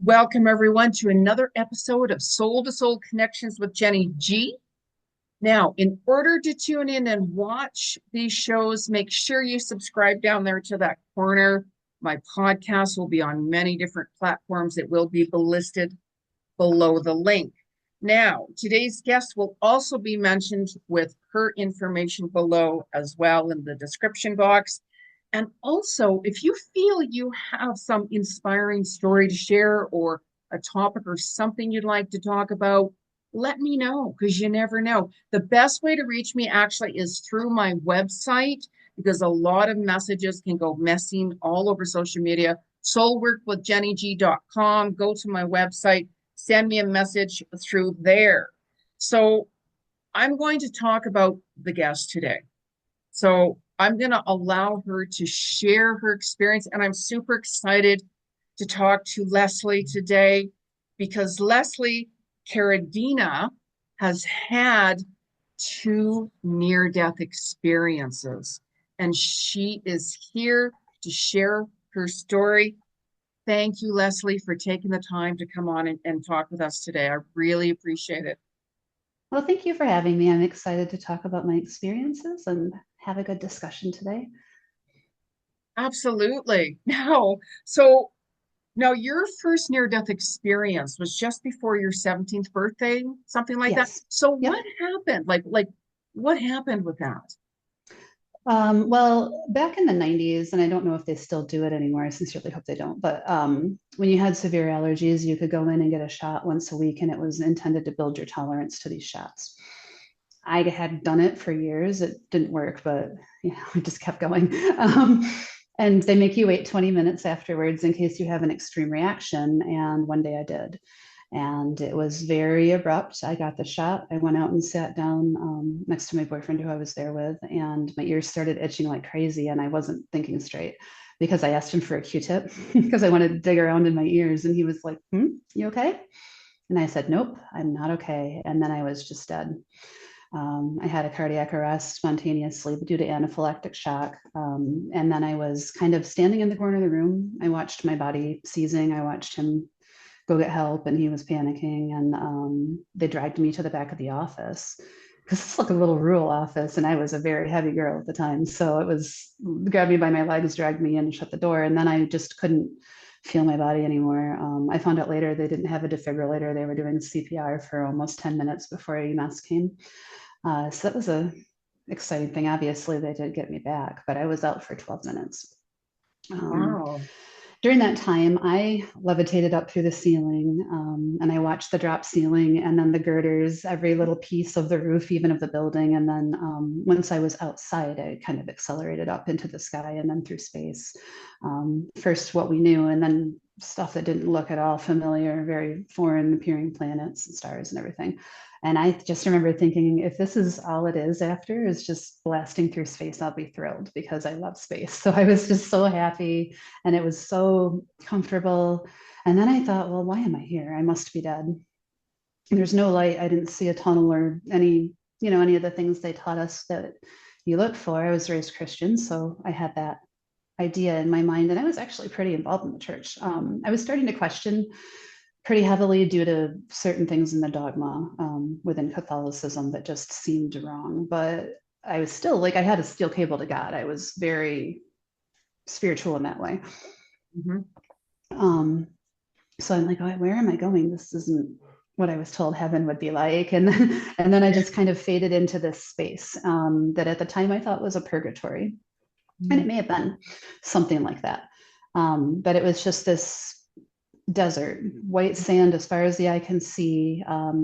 Welcome, everyone, to another episode of Soul to Soul Connections with Jenny G. Now, in order to tune in and watch these shows, make sure you subscribe down there to that corner. My podcast will be on many different platforms. It will be listed below the link. Now, today's guest will also be mentioned with her information below as well in the description box. And also, if you feel you have some inspiring story to share or a topic or something you'd like to talk about, let me know because you never know. The best way to reach me actually is through my website because a lot of messages can go messing all over social media. Soulworkwithjennyg.com. Go to my website, send me a message through there. So I'm going to talk about the guest today. So I'm going to allow her to share her experience. And I'm super excited to talk to Leslie today because Leslie Carradina has had two near-death experiences. And she is here to share her story. Thank you, Leslie, for taking the time to come on and talk with us today. I really appreciate it. Well, thank you for having me. I'm excited to talk about my experiences and have a good discussion today. Absolutely. Now, your first near-death experience was just before your 17th birthday, something like that. Yes. So Yep. what happened? What happened with that? Well, back in the 90s, and I don't know if they still do it anymore. I sincerely hope they don't. But when you had severe allergies, you could go in and get a shot once a week, and it was intended to build your tolerance to these shots. I had done it for years. It didn't work, but I just kept going. And they make you wait 20 minutes afterwards in case you have an extreme reaction. And one day I did. And it was very abrupt. I got the shot. I went out and sat down next to my boyfriend who I was there with, and my ears started itching like crazy. And I wasn't thinking straight because I asked him for a Q-tip because I wanted to dig around in my ears. And he was like, you okay? And I said, nope, I'm not okay. And then I was just dead. I had a cardiac arrest spontaneously due to anaphylactic shock. And then I was kind of standing in the corner of the room. I watched my body seizing. I watched him go get help and he was panicking. And they dragged me to the back of the office because it's like a little rural office. And I was a very heavy girl at the time. So it was grabbed me by my legs, dragged me in and shut the door. And then I just couldn't feel my body anymore. I found out later they didn't have a defibrillator. They were doing CPR for almost 10 minutes before EMS came. So that was a exciting thing. Obviously, they did get me back, but I was out for 12 minutes. Um, Wow. During that time, I levitated up through the ceiling and I watched the drop ceiling and then the girders, every little piece of the roof, even of the building. And then once I was outside, I kind of accelerated up into the sky and then through space. First, what we knew, and then stuff that didn't look at all familiar, very foreign appearing planets and stars and everything. And I just remember thinking, if this is all it is after, is just blasting through space, I'll be thrilled because I love space. So I was just so happy and it was so comfortable. And then I thought, well, why am I here? I must be dead. There's no light. I didn't see a tunnel or any of the things they taught us that you look for. I was raised Christian, so I had that idea in my mind. And I was actually pretty involved in the church. I was starting to question pretty heavily due to certain things in the dogma within Catholicism that just seemed wrong. But I was still like, I had a steel cable to God. I was very spiritual in that way. Mm-hmm. Um, so I'm like, oh, where am I going? This isn't what I was told heaven would be like. And then I just kind of faded into this space that at the time I thought was a purgatory. And it may have been something like that. But it was just this desert, white sand as far as the eye can see,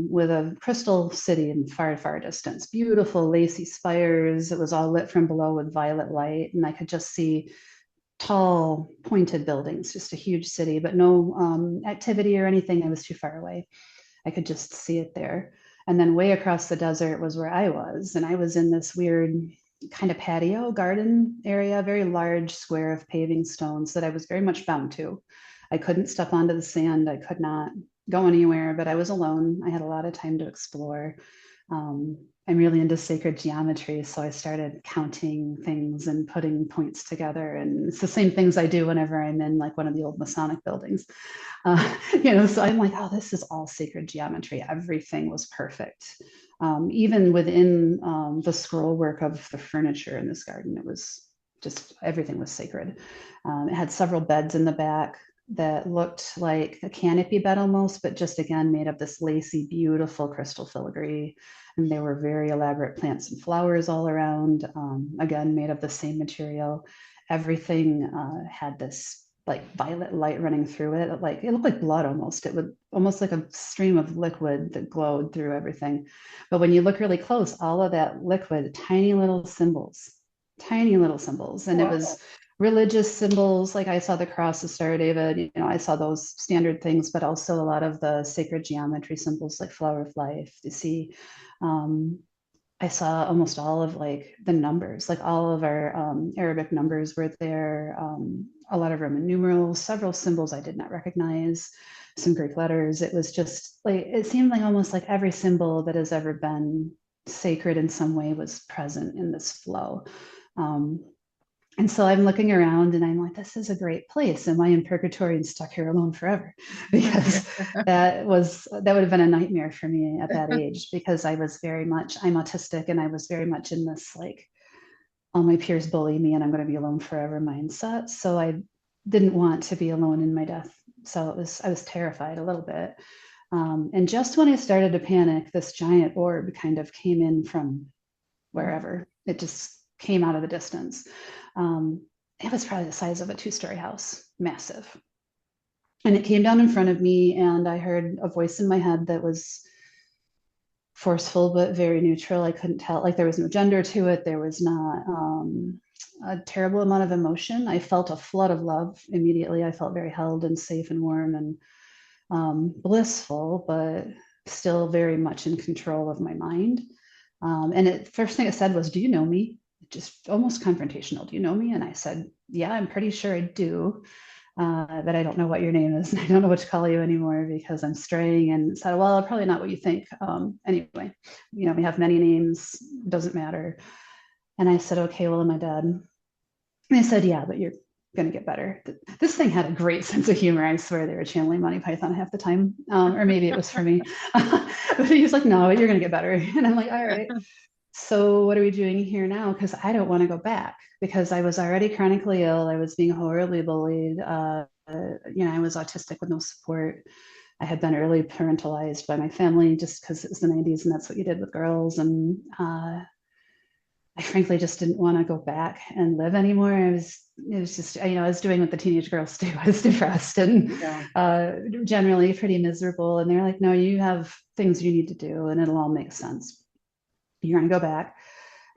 with a crystal city in far, far distance. Beautiful, lacy spires. It was all lit from below with violet light. And I could just see tall, pointed buildings, just a huge city, but no activity or anything. I was too far away. I could just see it there. And then way across the desert was where I was. And I was in this weird kind of patio garden area, very large square of paving stones that I was very much bound to. I couldn't step onto the sand. I could not go anywhere, but I was alone. I had a lot of time to explore. I'm really into sacred geometry, so I started counting things and putting points together. And it's the same things I do whenever I'm in like one of the old Masonic buildings. So I'm like, oh, this is all sacred geometry. Everything was perfect. Even within the scroll work of the furniture in this garden, it was just everything was sacred. It had several beds in the back that looked like a canopy bed almost, but just again made of this lacy, beautiful crystal filigree. And there were very elaborate plants and flowers all around, again, made of the same material. Everything had this like violet light running through it. Like it looked like blood almost. It would almost like a stream of liquid that glowed through everything. But when you look really close, all of that liquid, tiny little symbols, tiny little symbols. And it Wow. was religious symbols. Like I saw the cross, the Star of David, I saw those standard things, but also a lot of the sacred geometry symbols like flower of life. You see, um, I saw almost all of like the numbers, like all of our Arabic numbers were there, a lot of Roman numerals, several symbols I did not recognize, some Greek letters. It was just like, it seemed like almost like every symbol that has ever been sacred in some way was present in this flow. Um, and so I'm looking around and I'm like, this is a great place. Am I in purgatory and stuck here alone forever? Because that would have been a nightmare for me at that age because I'm autistic and I was very much in this like all my peers bully me and I'm going to be alone forever mindset. So I didn't want to be alone in my death. So I was terrified a little bit. And just when I started to panic, this giant orb kind of came in from wherever. It just came out of the distance. Um, it was probably the size of a two-story house, massive. And it came down in front of me, and I heard a voice in my head that was forceful but very neutral. I couldn't tell, like there was no gender to it. There was not a terrible amount of emotion. I felt a flood of love immediately. I felt very held and safe and warm and blissful, but still very much in control of my mind. And it first thing it said was, "Do you know me?" Just almost confrontational. "Do you know me?" And I said, "Yeah, I'm pretty sure I do, but I don't know what your name is, and I don't know what to call you anymore because I'm straying." And it said, "Well, probably not what you think. Anyway, we have many names. Doesn't matter." And I said, "Okay, well, am I dead?" And they said, "Yeah, but you're going to get better." This thing had a great sense of humor. I swear they were channeling Monty Python half the time, or maybe it was for me. But he was like, "No, you're going to get better." And I'm like, "All right. So what are we doing here now?" Because I don't want to go back because I was already chronically ill. I was being horribly bullied. I was autistic with no support. I had been early parentalized by my family just because it was the 90s and that's what you did with girls. And I frankly just didn't want to go back and live anymore. It was just, I was doing what the teenage girls do. I was depressed and Yeah. generally pretty miserable. And they're like, "No, you have things you need to do and it'll all make sense. You're going to go back."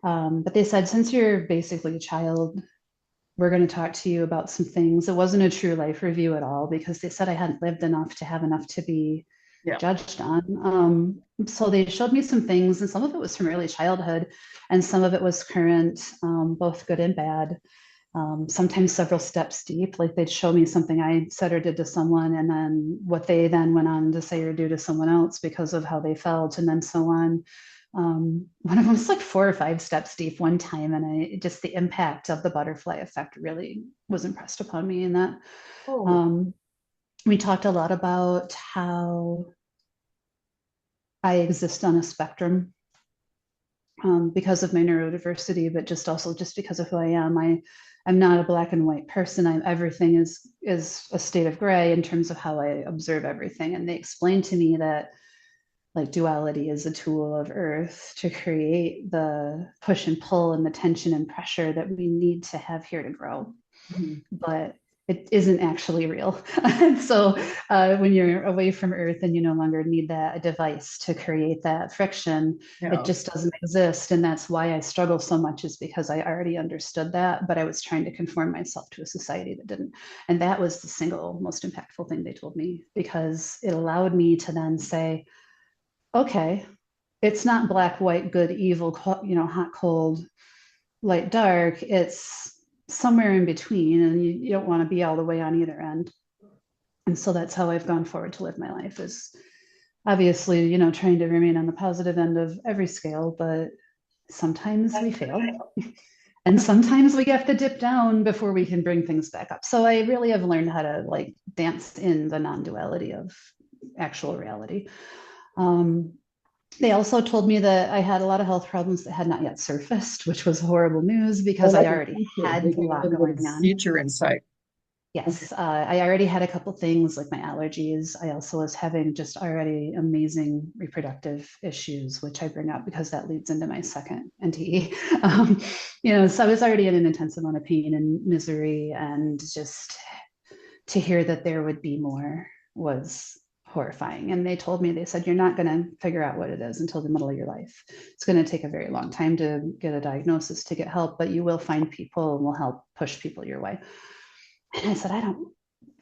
But they said, "Since you're basically a child, we're going to talk to you about some things." It wasn't a true life review at all because they said I hadn't lived enough to have enough to be Yeah. judged on. So they showed me some things, and some of it was from early childhood, and some of it was current, both good and bad. Sometimes several steps deep, like they'd show me something I said or did to someone, and then what they then went on to say or do to someone else because of how they felt, and then so on. One of them was like 4 or 5 steps deep one time, and just the impact of the butterfly effect really was impressed upon me in that. Oh, Um, we talked a lot about how I exist on a spectrum because of my neurodiversity, but just also just because of who I am. I'm not a black and white person. Everything is a state of gray in terms of how I observe everything. And they explained to me that like duality is a tool of earth to create the push and pull and the tension and pressure that we need to have here to grow, mhm. but it isn't actually real. So when you're away from earth and you no longer need that device to create that friction, it Yeah. just doesn't exist. And that's why I struggle so much, is because I already understood that, but I was trying to conform myself to a society that didn't. And that was the single most impactful thing they told me, because it allowed me to then say, okay, it's not black, white, good, evil, hot, cold, light, dark. It's somewhere in between, and you don't want to be all the way on either end. And so that's how I've gone forward to live my life, is obviously, trying to remain on the positive end of every scale, but sometimes we fail. And sometimes we have to dip down before we can bring things back up. So I really have learned how to like dance in the non-duality of actual reality. Um, they also told me that I had a lot of health problems that had not yet surfaced, which was horrible news because I Oh, already future. They had a gave a lot little bit of going on. future insight. Okay. Yes, I already had a couple things like my allergies. I also was having just already amazing reproductive issues, which I bring up because that leads into my second NDE. So I was already in an intense amount of pain and misery, and just to hear that there would be more was horrifying. And they told me, they said, you're not going to figure out what it is until the middle of your life. It's going to take a very long time to get a diagnosis, to get help, but you will find people and will help push people your way. And I said,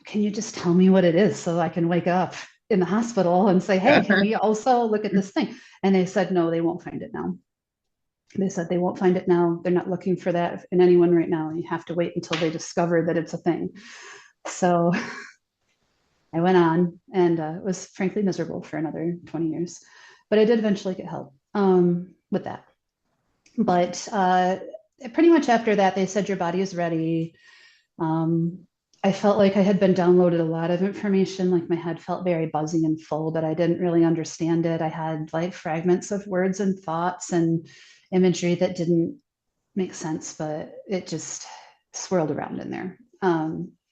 can you just tell me what it is so I can wake up in the hospital and say, hey, can we also look at this thing? And they said, no, they won't find it now. They said they won't find it now. They're not looking for that in anyone right now. You have to wait until they discover that it's a thing. So I went on, and it was frankly miserable for another 20 years. But I did eventually get help with that. But pretty much after that, they said your body is ready. Um, I felt like I had been downloaded a lot of information, like my head felt very buzzy and full, but I didn't really understand it. I had like fragments of words and thoughts and imagery that didn't make sense, but it just swirled around in there.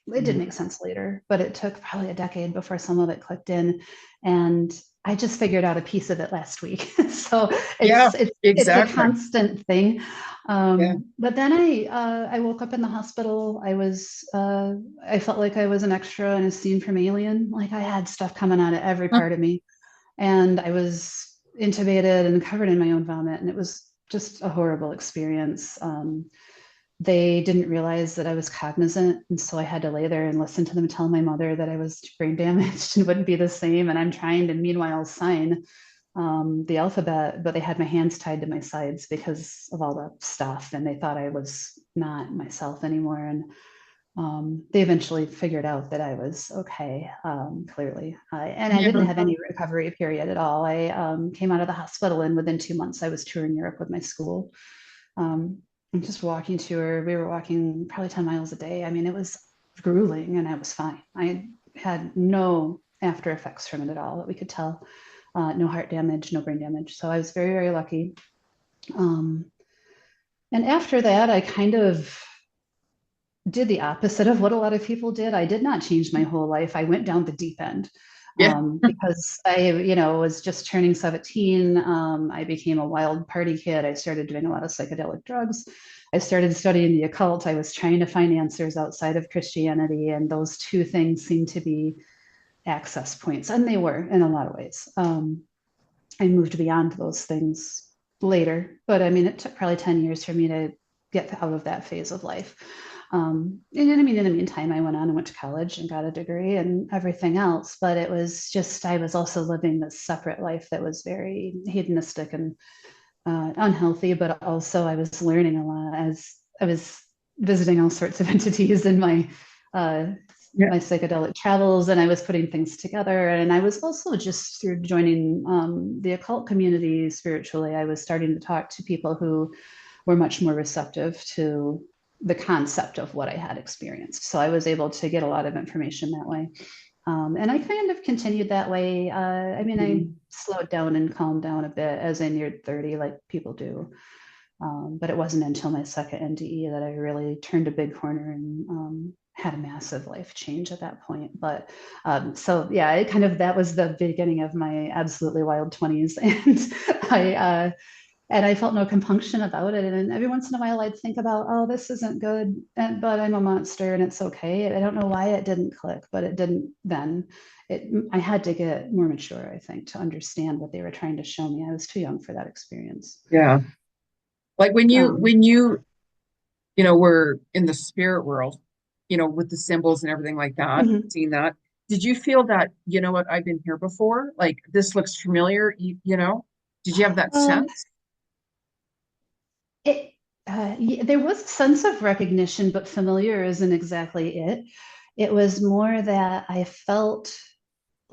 It did Mhm. make sense later, but it took probably a decade before some of it clicked in. And I just figured out a piece of it last week. So Yeah, it's a exactly. constant thing. Yeah. But then I woke up in the hospital. I felt like I was an extra in a scene from Alien. Like I had stuff coming out of every Huh. part of me, and I was intubated and covered in my own vomit, and it was just a horrible experience. They didn't realize that I was cognizant, and so I had to lay there and listen to them tell my mother that I was brain damaged and wouldn't be the same. And I'm trying to meanwhile sign the alphabet, but they had my hands tied to my sides because of all the stuff, and they thought I was not myself anymore. And they eventually figured out that I was okay, clearly. And I didn't Yeah. have any recovery period at all. I came out of the hospital, and within 2 months, I was touring Europe with my school. Um, just walking tour. We were walking probably 10 miles a day. I mean, it was grueling, and I was fine. I had no after effects from it at all that we could tell. No heart damage, no brain damage. So I was very, very lucky. Um, and after that, I kind of did the opposite of what a lot of people did. I did not change my whole life. I went down the deep end Yeah. because was just turning 17. I became a wild party kid. I started doing a lot of psychedelic drugs. I started studying the occult. I was trying to find answers outside of Christianity, and those two things seemed to be access points, and they were in a lot of ways. I moved beyond those things later, but I mean, it took probably 10 years for me to get out of that phase of life. And I mean, in the meantime, I went on and went to college and got a degree and everything else. But it was just, I was also living this separate life that was very hedonistic and unhealthy, but also I was learning a lot as I was visiting all sorts of entities in uh, Yeah. my psychedelic travels, and I was putting things together. And I was also just through joining the occult community spiritually, I was starting to talk to people who were much more receptive to the concept of what I had experienced. So I was able to get a lot of information that way. And I kind of continued that way. I mean, I Mhm. slowed down and calmed down a bit as I neared 30, like people do. But it wasn't until my second NDE that I really turned a big corner and had a massive life change at that point. But so yeah, it kind of that was the beginning of my absolutely wild 20s, I uh, and I felt no compunction about it. And every once in a while, I'd think about, oh, this isn't good, but I'm a monster and it's okay. I don't know why it didn't click, but it didn't then. I had to get more mature, I think, to understand what they were trying to show me. I was too young for that experience. Yeah. Like when you Um, when you were in the spirit world, with the symbols and everything like that, mhm. seeing that, did you feel that, what, I've been here before? Like this looks familiar, Did you have that Um, sense? it there was a sense of recognition, but familiar isn't exactly it. It was more that I felt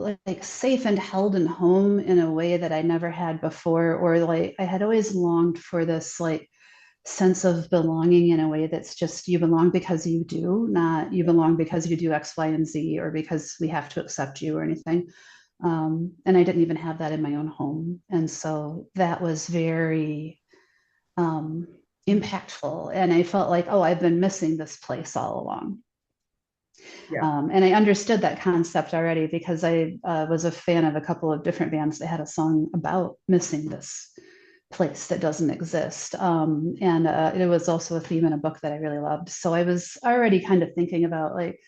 like safe and held in home in a way that I never had before, or like I had always longed for this like sense of belonging in a way that's just you belong because you do, not you belong because you do X, Y, and Z, or because we have to accept you or anything. And I didn't even have that in my own home. And so that was very um, impactful. And I felt like, oh, I've been missing this place all along. Yeah. And I understood that concept already because I was a fan of a couple of different bands that had a song about missing this place that doesn't exist. And it was also a theme in a book that I really loved. So I was already kind of thinking about like,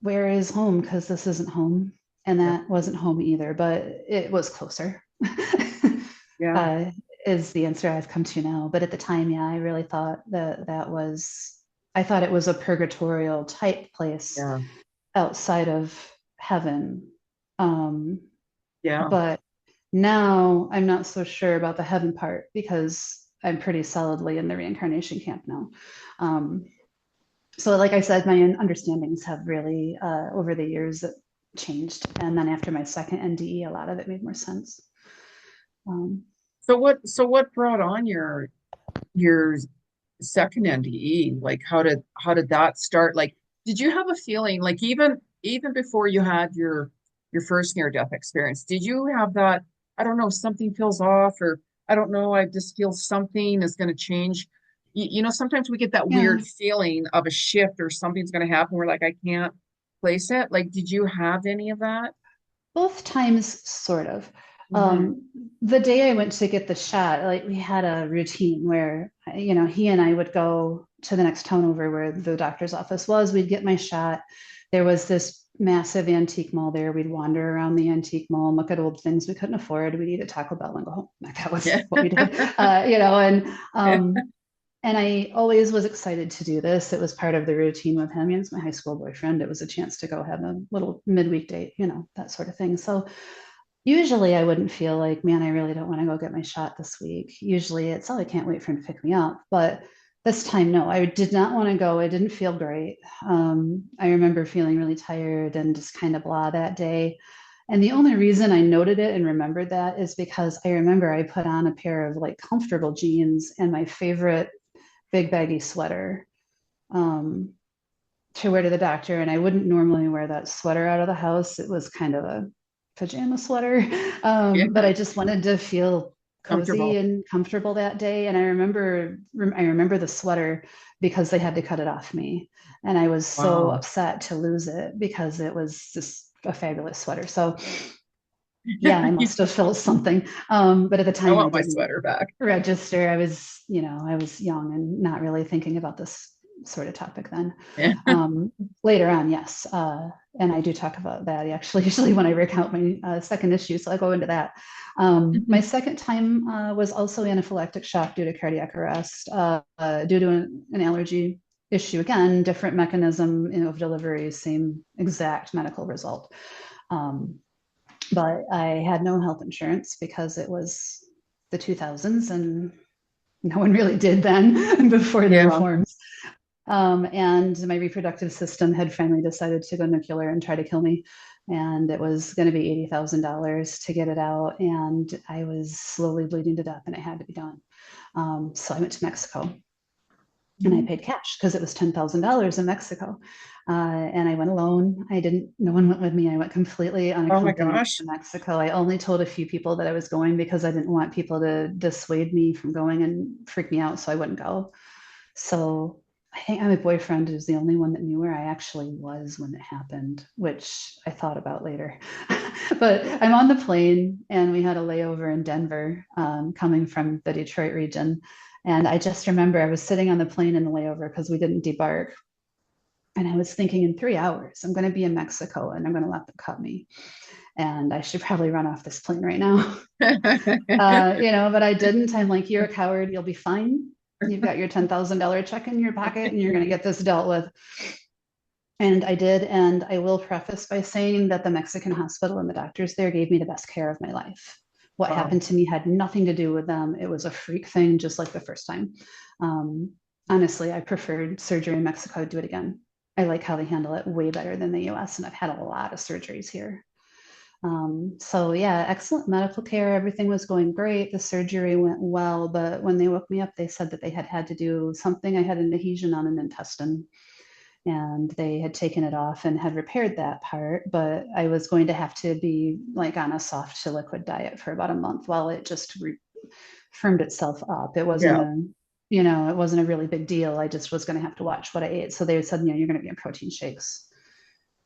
where is home? Because this isn't home. And Yeah. that wasn't home either, but it was closer. Yeah. uh, is the answer I've come to now. But at the time, yeah, I really thought that I thought it was a purgatorial type place Yeah. outside of heaven. Um, Yeah. but now I'm not so sure about the heaven part because I'm pretty solidly in the reincarnation camp now. Um, so, like I said, my understandings have really, over the years, changed. And then after my second NDE, a lot of it made more sense. Um, So what brought on your second NDE? Like how did that start? Like, did you have a feeling like even before you had your first near death experience, did you have that, I don't know, something feels off, or I don't know, I just feel something is going to change. Sometimes we get that weird yeah, feeling of a shift or something's going to happen. We're like, I can't place it. Like, did you have any of that? both times, sort of. Hmm. The day I went to get the shot, like we had a routine where, he and I would go to the next town over where the doctor's office was. We'd get my shot. There was this massive antique mall there. We'd wander around the antique mall and look at old things we couldn't afford. We'd eat at Taco Bell and go home. Like that was Yeah. what we did, and I always was excited to do this. It was part of the routine with him. It's my high school boyfriend. It was a chance to go have a little midweek date, that sort of thing. So usually I wouldn't feel like, man, I really don't want to go get my shot this week. Usually it's, oh, I can't wait for him to pick me up. But this time, no, I did not want to go. I didn't feel great. I remember feeling really tired and just kind of blah that day. And the only reason I noted it and remembered that is because I remember I put on a pair of like comfortable jeans and my favorite big baggy sweater um, to wear to the doctor. And I wouldn't normally wear that sweater out of the house. It was kind of a pajama sweater, Yeah. but I just wanted to feel cozy Comfortable. and comfortable that day. And I remember the sweater because they had to cut it off me, and I was so Wow. upset to lose it because it was just a fabulous sweater. So yeah, I must have felt something, but at the I time I want my didn't sweater back. register. I was young and not really thinking about this sort of topic then. Yeah. Um, Later on, yes. And I do talk about that actually, usually when I recount my second issue. So I'll go into that. My Mhm. second time was also anaphylactic shock due to cardiac arrest, due to an allergy issue. Again, different mechanism of delivery, same exact medical result. Um, but I had no health insurance because it was the 2000s and no one really did then before the Yeah. reforms. And my reproductive system had finally decided to go nuclear and try to kill me. And it was going to be $80,000 to get it out. And I was slowly bleeding to death and it had to be done. So I went to Mexico and I Mhm. paid cash because it was $10,000 in Mexico. And I went alone. No one went with me. I went completely Oh my unaccompanied gosh. to Mexico. I only told a few people that I was going because I didn't want people to dissuade me from going and freak me out. So I wouldn't go. So I think my boyfriend is the only one that knew where I actually was when it happened, which I thought about later. But I'm on the plane and we had a layover in Denver, coming from the Detroit region. And I just remember I was sitting on the plane in the layover because we didn't debark. And I was thinking, in 3 hours, I'm going to be in Mexico and I'm going to let them cut me. And I should probably run off this plane right now. But I didn't. I'm like, you're a coward. You'll be fine. You've got your $10,000 check in your pocket and you're going to get this dealt with. And I did. And I will preface by saying that the Mexican hospital and the doctors there gave me the best care of my life. What Wow. happened to me had nothing to do with them. It was a freak thing, just like the first time. Um, Honestly, I preferred surgery in Mexico. I'd do it again. I like how they handle it way better than the US. And I've had a lot of surgeries here. So yeah, excellent medical care. Everything was going great. The surgery went well, but when they woke me up, they said that they had to do something. I had an adhesion on an intestine, and they had taken it off and had repaired that part, but I was going to have to be like on a soft to liquid diet for about a month while it just firmed itself up. It wasn't Yeah. a, you know, it wasn't a really big deal. I just was going to have to watch what I ate. So they said, you know, you're going to be on protein shakes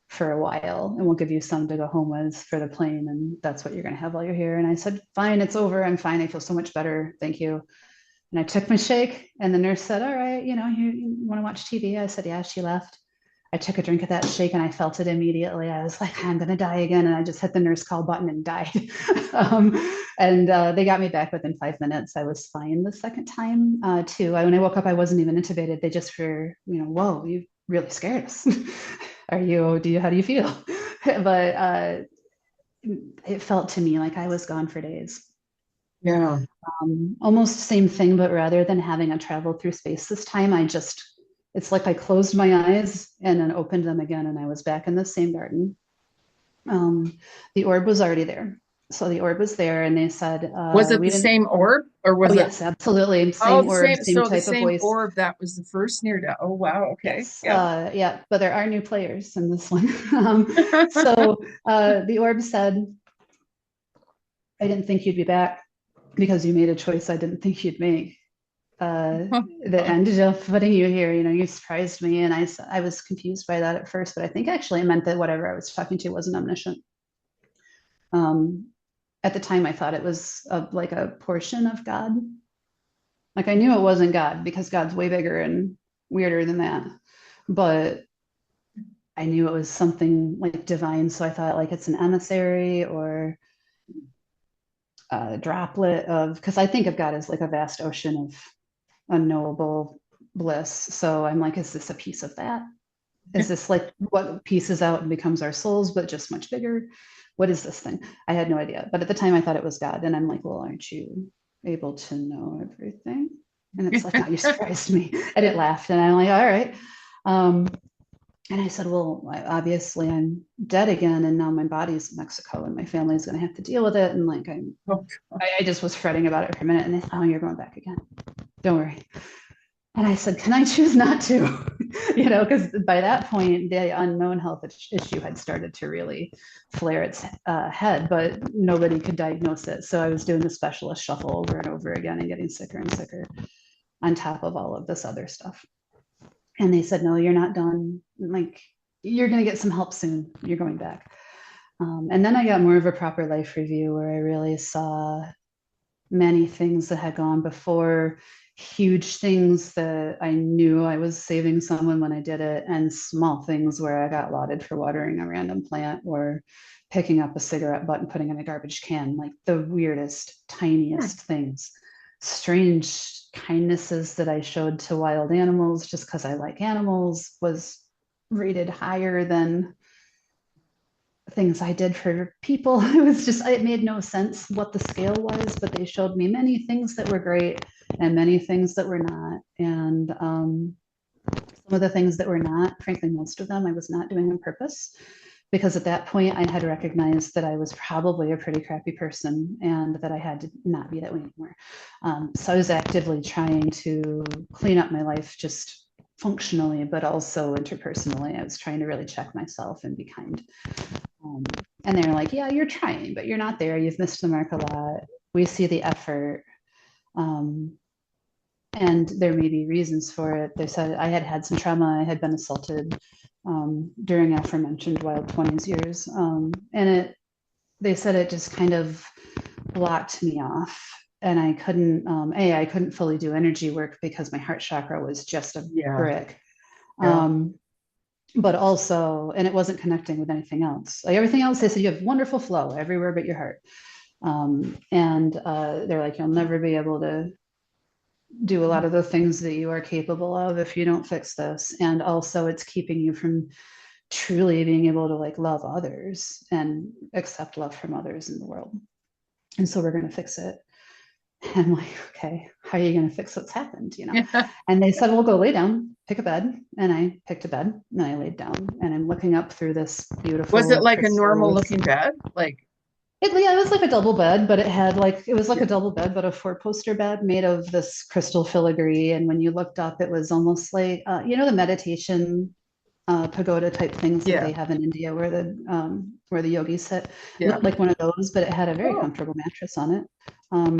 for a while, and we'll give you some to go home with for the plane, and that's what you're going to have while you're here. And I said, fine, it's over. I'm fine. I feel so much better. Thank you. And I took my shake, and the nurse said, all right, you know, you want to watch TV? I said, yeah. She left. I took a drink of that shake and I felt it immediately. I was like, I'm going to die again. And I just hit the nurse call button and died. um, and They got me back within 5 minutes. I was fine the second time too. When I woke up, I wasn't even intubated. They just were, you know, whoa, you really scared us. How do you feel? But it felt to me like I was gone for days. Yeah. Almost same thing, but rather than having a travel through space this time, it's like I closed my eyes and then opened them again, and I was back in the same garden. Um, the orb was already there. So the orb was there, and they said, Was it we the didn't, same orb or oh, was it? yes, absolutely. Oh, Same the orb, same. same So the type of same voice. orb that was the first near death. Oh, wow. Okay. Yes. Yeah. Yeah. But there are new players in this one. So the orb said, I didn't think you'd be back because you made a choice I didn't think you'd make. That ended up putting you here. You know, you surprised me, and I was confused by that at first, but I think actually it meant that whatever I was talking to wasn't omniscient. Um, at the time, I thought it was like a portion of God. Like I knew it wasn't God because God's way bigger and weirder than that, but I knew it was something like divine. So I thought like it's an emissary or a droplet of, because I think of God as like a vast ocean of unknowable bliss. So I'm like, is this a piece of that? Is this like what pieces out and becomes our souls, but just much bigger? What is this thing? I had no idea. But at the time, I thought it was God. And I'm like, well, aren't you able to know everything? And it's like, oh, you surprised me. And it laughed. And I'm like, all right. Um, and I said, well, obviously I'm dead again. And now my body's in Mexico and my family's going to have to deal with it. And like, I just was fretting about it for a minute. And they said, oh, you're going back again. Don't worry. And I said, can I choose not to? You know, because by that point, the unknown health issue had started to really flare its head, but nobody could diagnose it. So I was doing the specialist shuffle over and over again and getting sicker and sicker on top of all of this other stuff. And they said, no, you're not done. Like, you're going to get some help soon. You're going back. And then I got more of a proper life review where I really saw many things that had gone before, huge things that I knew I was saving someone when I did it, and small things where I got lauded for watering a random plant or picking up a cigarette butt and putting in a garbage can, like the weirdest, tiniest things. Strange kindnesses that I showed to wild animals just because I like animals was rated higher than things I did for people. It was just, it made no sense what the scale was, but they showed me many things that were great and many things that were not. And some of the things that were not, frankly, most of them I was not doing on purpose, because at that point I had recognized that I was probably a pretty crappy person and that I had to not be that way anymore. So I was actively trying to clean up my life just functionally, but also interpersonally. I was trying to really check myself and be kind. And they're like, yeah, you're trying, but you're not there. You've missed the mark a lot. We see the effort. Um, and there may be reasons for it. They said I had had some trauma. I had been assaulted during aforementioned wild 20s years. They said it just kind of blocked me off. And I couldn't, I couldn't fully do energy work because my heart chakra was just a Yeah. brick. Yeah. But also, and it wasn't connecting with anything else. Like everything else, they said you have wonderful flow everywhere but your heart. They're like, you'll never be able to do a lot of the things that you are capable of if you don't fix this. And also, it's keeping you from truly being able to like love others and accept love from others in the world. And so we're going to fix it. And I'm like, okay, how are you going to fix what's happened? Yeah. And they said, well, go lay down, pick a bed. And I picked a bed and I laid down and I'm looking up through this Was it beautiful like a normal crystal. looking bed? Like, Yeah, it was like a double bed, but it was like yeah. a double bed, but a four-poster bed made of this crystal filigree. And when you looked up, it was almost like, the meditation pagoda type things that Yeah. they have in India where the yogis sit. It Yeah. looked like one of those, but it had a very Oh, comfortable mattress on it. Um,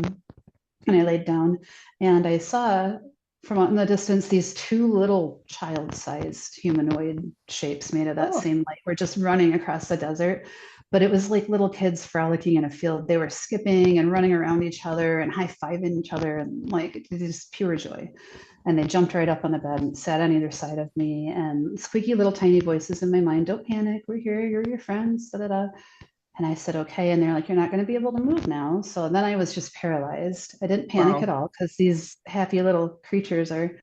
and I laid down and I saw from out in the distance these two little child-sized humanoid shapes made of that oh, same light were just running across the desert. But it was like little kids frolicking in a field. They were skipping and running around each other and high-fiving each other and like just pure joy. And they jumped right up on the bed and sat on either side of me and squeaky little tiny voices in my mind, don't panic, we're here, you're your friends, da da da. And I said, okay. And they're like, you're not going to be able to move now. So then I was just paralyzed. I didn't panic wow. at all because these happy little creatures are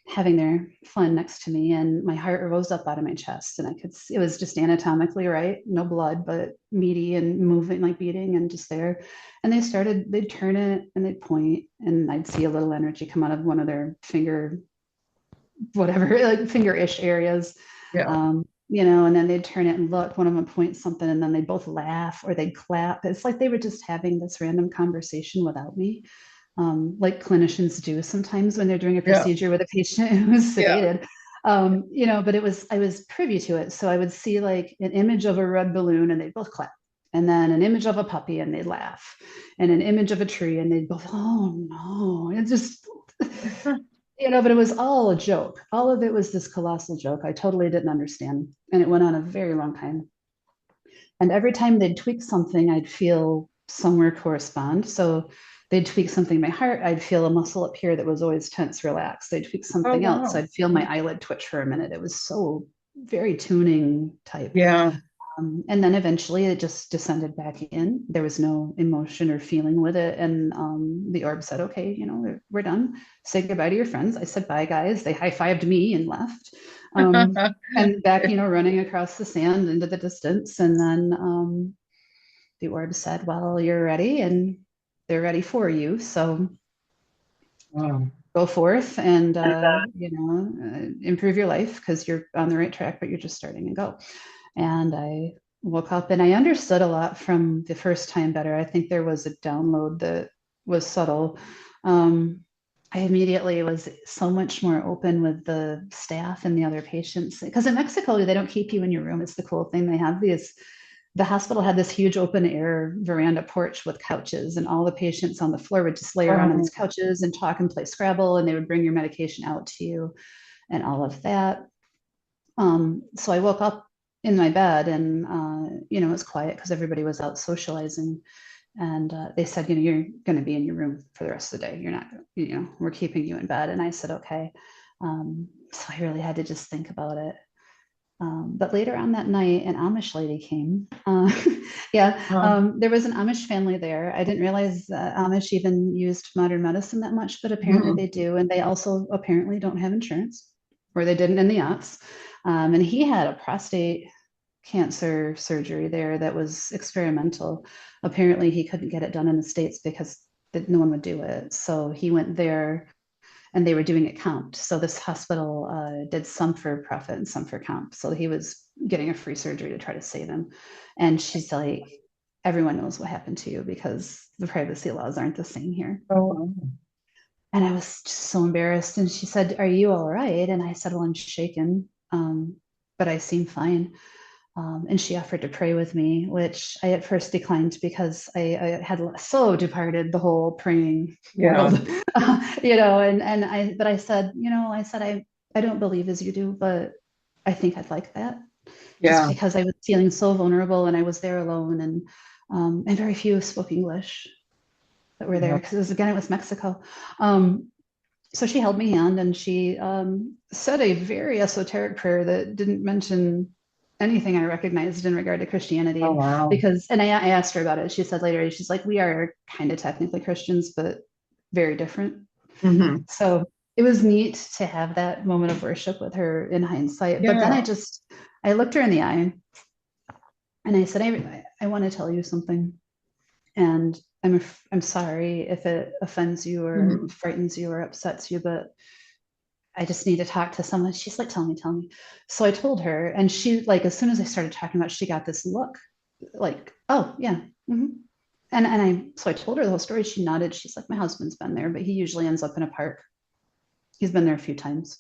having their fun next to me. And my heart rose up out of my chest. And I could see it was just anatomically right. No blood, but meaty and moving, like beating and just there. And they'd turn it and they'd point, and I'd see a little energy come out of one of their finger, whatever, like finger-ish areas. Yeah. And then they'd turn it and look, one of them point something, and then they'd both laugh or they'd clap. It's like they were just having this random conversation without me, like clinicians do sometimes when they're doing a Yeah. procedure with a patient who's Yeah. sedated. But I was privy to it. So I would see like an image of a red balloon and they'd both clap. And then an image of a puppy and they'd laugh. And an image of a tree and they'd both, oh no. It just but it was all a joke. All of it was this colossal joke. I totally didn't understand. And it went on a very long time. And every time they'd tweak something, I'd feel somewhere correspond. So they'd tweak something in my heart, I'd feel a muscle up here that was always tense, relaxed. They'd tweak Oh, something else, wow. I'd feel my eyelid twitch for a minute. It was so very tuning type. Yeah. And then eventually it just descended back in. There was no emotion or feeling with it. And the orb said, okay, we're done. Say goodbye to your friends. I said, bye, guys. They high fived me and left. And back, running across the sand into the distance. And then the orb said, well, you're ready and they're ready for you. So Wow. go forth and, improve your life because you're on the right track, but you're just starting and go. And I woke up and I understood a lot from the first time better. I think there was a download that was subtle. I immediately was so much more open with the staff and the other patients because in Mexico, they don't keep you in your room. It's the cool thing. The hospital had this huge open air veranda porch with couches, and all the patients on the floor would just lay around on these Oh, couches and talk and play Scrabble, and they would bring your medication out to you and all of that. So I woke up in my bed and, it was quiet because everybody was out socializing. And they said, you're going to be in your room for the rest of the day. You're not, we're keeping you in bed. And I said, okay. So I really had to just think about it. But later on that night, an Amish lady came. Yeah, oh, there was an Amish family there. I didn't realize Amish even used modern medicine that much, but apparently mhm. they do. And they also apparently don't have insurance, or they didn't in the aughts. And he had a prostate cancer surgery there that was experimental. Apparently, he couldn't get it done in the States because no one would do it. So he went there and they were doing it count. So this hospital did some for profit and some for count. So he was getting a free surgery to try to save him. And she's like, everyone knows what happened to you because the privacy laws aren't the same here. Oh, wow. And I was just so embarrassed. And she said, are you all right? And I said, well, I'm shaken, but I seem fine. And she offered to pray with me, which I at first declined because I had so departed the whole praying Yeah. world, but I said, I don't believe as you do, but I think I'd like that just Yeah. because I was feeling so vulnerable and I was there alone and very few spoke English that were there Yeah. because it was Mexico. So she held my hand and she said a very esoteric prayer that didn't mention anything I recognized in regard to Oh, Christianity wow. and I asked her about it. She said later, she's like, we are kind of technically Christians, but very different. Hmm. So it was neat to have that moment of worship with her in hindsight. But then Yeah. I looked her in the eye and I said, I want to tell you something. And I'm sorry if it offends you or Mhm. frightens you or upsets you, but I just need to talk to someone. She's like, tell me, tell me. So I told her, and she like as soon as I started talking about it, she got this look like, oh yeah. Hmm. And I told her the whole story. She nodded. She's like, my husband's been there, but he usually ends up in a park. He's been there a few times.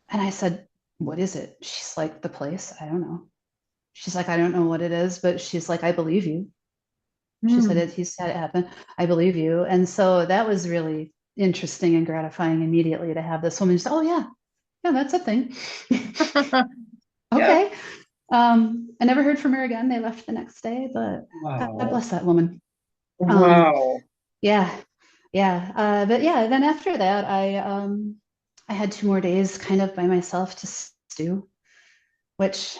And I said, what is it? She's like, the place. I don't know. She's like, I don't know what it is, but she's like, I believe you. She said Mm. it, he said it happened. I believe you. And so that was really interesting and gratifying immediately to have this woman say, oh yeah, yeah, that's a thing. Yeah. Okay. I never heard from her again. They left the next day, but God Wow. bless that woman. Um, Wow. yeah, yeah. But yeah, then after that, I had 2 more days kind of by myself to stew, which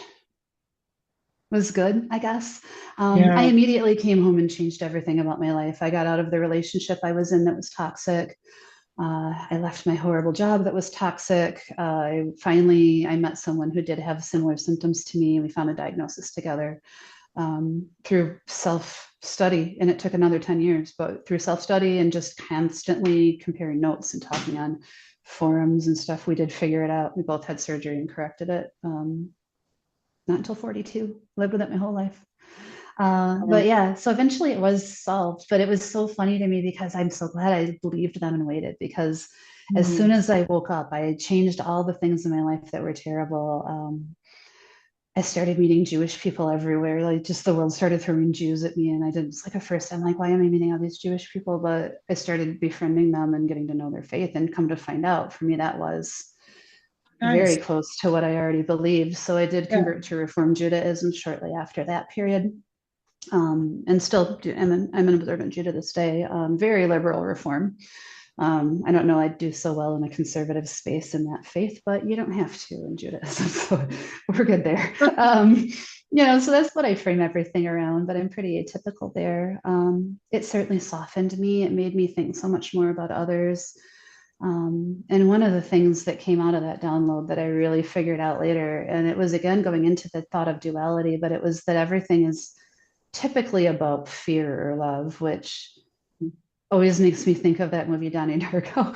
was good, I guess. I Yeah. immediately came home and changed everything about my life. I got out of the relationship I was in that was toxic. I left my horrible job that was toxic. I met someone who did have similar symptoms to me. We found a diagnosis together through self study, and it took another 10 years, but through self study and just constantly comparing notes and talking on forums and stuff, we did figure it out. We both had surgery and corrected it. Not until 42, lived with it my whole life. But yeah, so eventually it was solved. But it was so funny to me because I'm so glad I believed them and waited because as Mm. soon as I woke up, I changed all the things in my life that were terrible. I started meeting Jewish people everywhere. Like just the world started throwing Jews at me. And I did, it's like at first I'm like, why am I meeting all these Jewish people? But I started befriending them and getting to know their faith and come to find out for me, that was very Nice. close to what I already believed. So I did Yeah. convert to Reform Judaism shortly after that period. And still I'm an observant Jew to this day, very liberal reform. I don't know I'd do so well in a conservative space in that faith, but you don't have to in Judaism, so we're good there. So that's what I frame everything around, but I'm pretty atypical there. It certainly softened me. It made me think so much more about others. And one of the things that came out of that download that I really figured out later, and it was again going into the thought of duality, but it was that everything is typically about fear or love, which always makes me think of that movie Donnie Darko,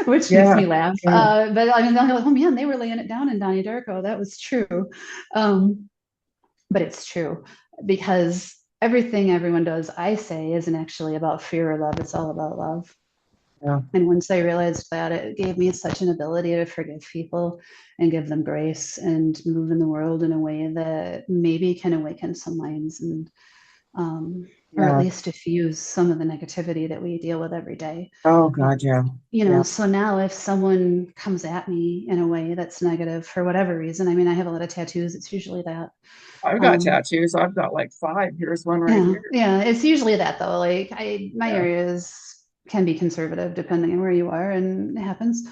which makes Yeah. me laugh. Yeah. But I mean, I'm like, oh man, they were laying it down in Donnie Darko. That was true. Um, but it's true because everything everyone does, I say, isn't actually about fear or love. It's all about love. Yeah. And once I realized that, it gave me such an ability to forgive people and give them grace and move in the world in a way that maybe can awaken some minds and or at Yeah. least diffuse some of the negativity that we deal with every day. Oh God. Yeah. Yeah. So now if someone comes at me in a way that's negative for whatever reason, I mean, I have a lot of tattoos. It's usually that. I've got Um, tattoos. I've got like five. Here's one right yeah, here. yeah, it's usually that though. Like my Yeah. areas can be conservative depending on where you are, and it happens.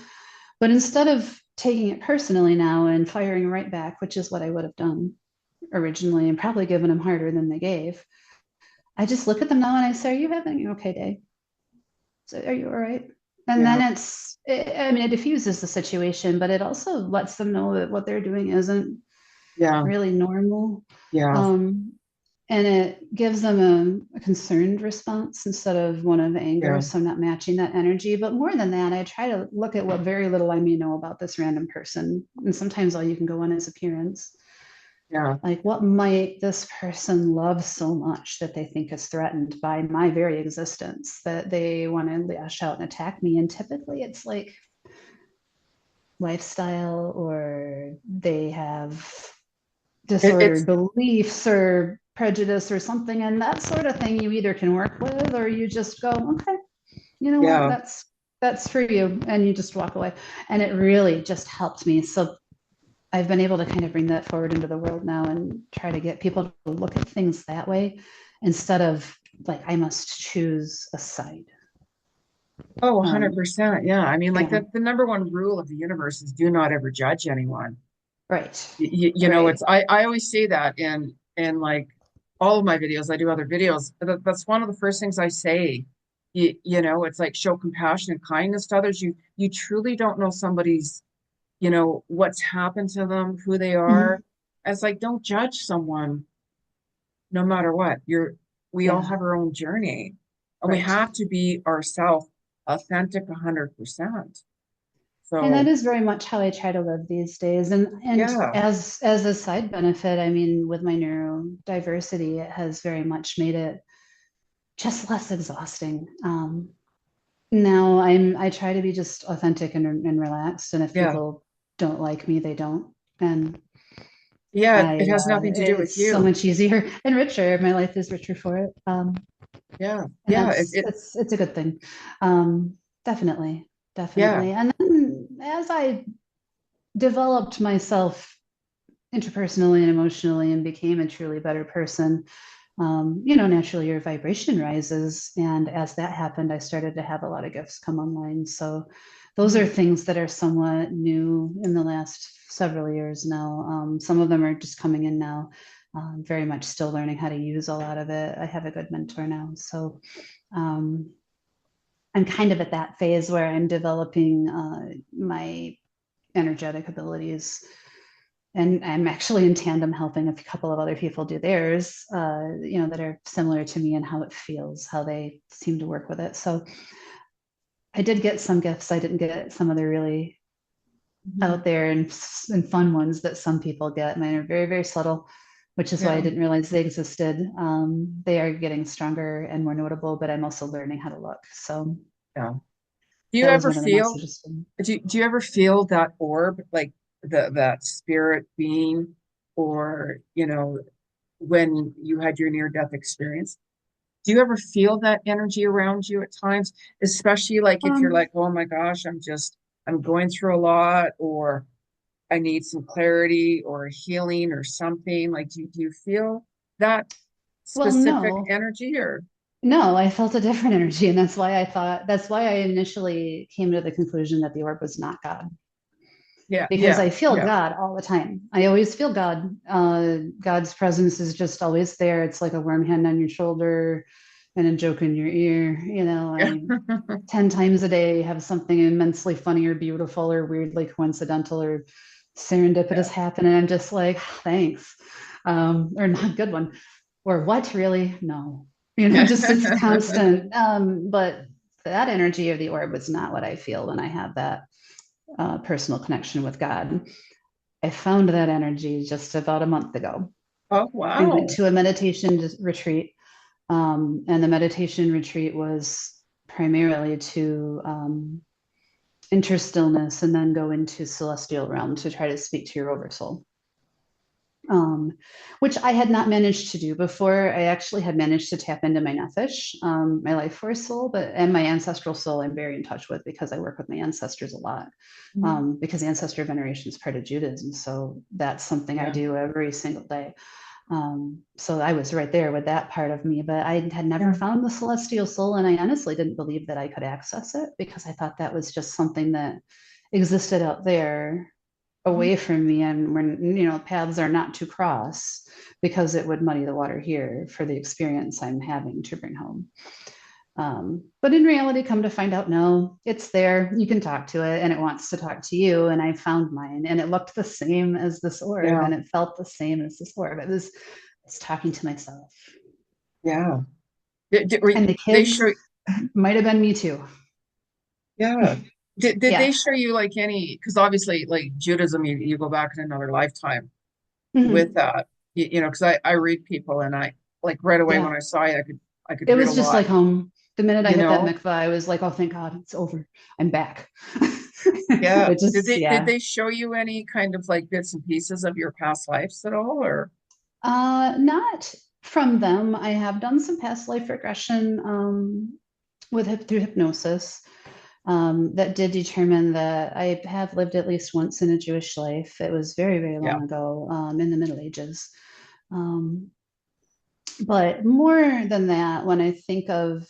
But instead of taking it personally now and firing right back, which is what I would have done originally, and probably given them harder than they gave, I just look at them now and I say, "Are you having an okay day? So are you all right?" And Yeah. then I mean, it diffuses the situation, but it also lets them know that what they're doing isn't Yeah. really normal. Yeah. Um, and it gives them a concerned response instead of one of anger. Yeah. So I'm not matching that energy. But more than that, I try to look at what very little I may know about this random person. And sometimes all you can go on is appearance. Yeah. Like, what might this person love so much that they think is threatened by my very existence that they want to lash out and attack me? And typically it's like lifestyle, or they have It's disordered beliefs or prejudice or something. And that sort of thing you either can work with or you just go, okay, you know what, yeah. that's for you. And you just walk away. And it really just helped me. So I've been able to kind of bring that forward into the world now and try to get people to look at things that way instead of like, I must choose a side. Oh, Um, 100%. Yeah. I mean, like yeah, the number one rule of the universe is do not ever judge anyone. right, It's right. I always say that in like all of my videos. I do other videos. That's one of the first things I say. It's like show compassion and kindness to others. You truly don't know somebody's, what's happened to them, who they are. Mhm. It's like don't judge someone no matter what. we all Yeah. have our own journey, and we Right. have to be ourselves, authentic 100%. And that So is very much how I try to live these days. And yeah, as a side benefit, I mean, with my neurodiversity, it has very much made it just less exhausting. Now I try to be just authentic and relaxed. And if yeah, people don't like me, they don't. And yeah. It has nothing to do with it's so you. much easier and richer. My life is richer for it. Yeah, And yeah. that's it's a good thing. Um, definitely, Yeah. definitely. And then as I developed myself interpersonally and emotionally and became a truly better person, naturally your vibration rises. And as that happened, I started to have a lot of gifts come online. So those are Mhm. things that are somewhat new in the last several years now. Some of them are just coming in now. Very much still learning how to use a lot of it. I have a good mentor now. So um, I'm kind of at that phase where I'm developing my energetic abilities, and I'm actually in tandem helping a couple of other people do theirs, that are similar to me and how it feels, how they seem to work with it. So I did get some gifts. I didn't get some of the really Mhm. out there and fun ones that some people get. Mine are very, very subtle, which is why I Yeah, didn't realize they existed. They are getting stronger and more notable, but I'm also learning how to look. So yeah. Do you that was ever one of the feel, messages for me. do you ever feel that orb, like that spirit being, or, when you had your near-death experience? Do you ever feel that energy around you at times, especially like if you're Um, like, oh my gosh, I'm going through a lot, or I need some clarity or healing or something? Like, do you feel that well, specific no, energy or? no, I felt a different energy. And that's why I initially came to the conclusion that the orb was not God, Yeah, because yeah, I feel yeah, God all the time. I always feel God. God's presence is just always there. It's like a warm hand on your shoulder and a joke in your ear. yeah, I 10 times a day have something immensely funny or beautiful or weirdly coincidental or serendipitous yeah, happen. And I'm just like, thanks. Or not good one. Or what really? No. Just it's constant. But that energy of the orb was not what I feel when I have that personal connection with God. I found that energy just about a month ago. Oh, I went wow. to a meditation retreat, and the meditation retreat was primarily to enter stillness and then go into celestial realm to try to speak to your oversoul, um, which I had not managed to do before. I actually had managed to tap into my nephesh, my life force soul, and my ancestral soul I'm very in touch with because I work with my ancestors a lot. Mhm. Because ancestor veneration is part of Judaism. So that's something I Yeah, do every single day. So I was right there with that part of me, but I had never yeah, found the celestial soul. And I honestly didn't believe that I could access it because I thought that was just something that existed out there mhm. away from me, and when paths are not to cross because it would muddy the water here for the experience I'm having to bring home. But in reality, come to find out, no, it's there. You can talk to it and it wants to talk to you. And I found mine and it looked the same as this orb Yeah, and it felt the same as this orb. It's talking to myself. yeah. And the They kids show, might have been me too. yeah. Did Yeah. they show you like any, because obviously like Judaism, you go back in another lifetime with Mhm. that, because I read people and I like right away when Yeah. I saw it, I could It read a was just lot, like home. The minute I you hit that know? mikvah, I was like, oh, thank God, it's over. I'm back. Yeah. Which Did is, they did yeah. they show you any kind of like bits and pieces of your past lives at all, or? Not from them. I have done some past life regression through hypnosis that did determine that I have lived at least once in a Jewish life. It was very, very Yeah. long ago in the Middle Ages. Um, but more than that, when I think of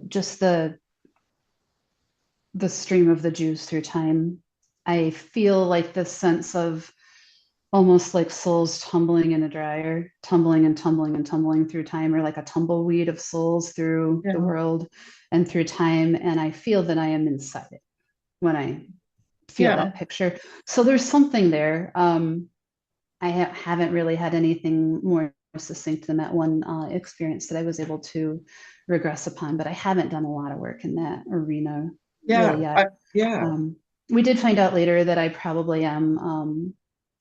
just the stream of the Jews through time, I feel like this sense of almost like souls tumbling in a dryer, tumbling and tumbling and tumbling through time, or like a tumbleweed of souls through the Yeah. world and through time. And I feel that I am inside it when I feel Yeah. that picture. So there's something there. I haven't really had anything more succinct than that one experience that I was able to regress upon, but I haven't done a lot of work in that arena Yeah. really yet. Yeah. We did find out later that I probably am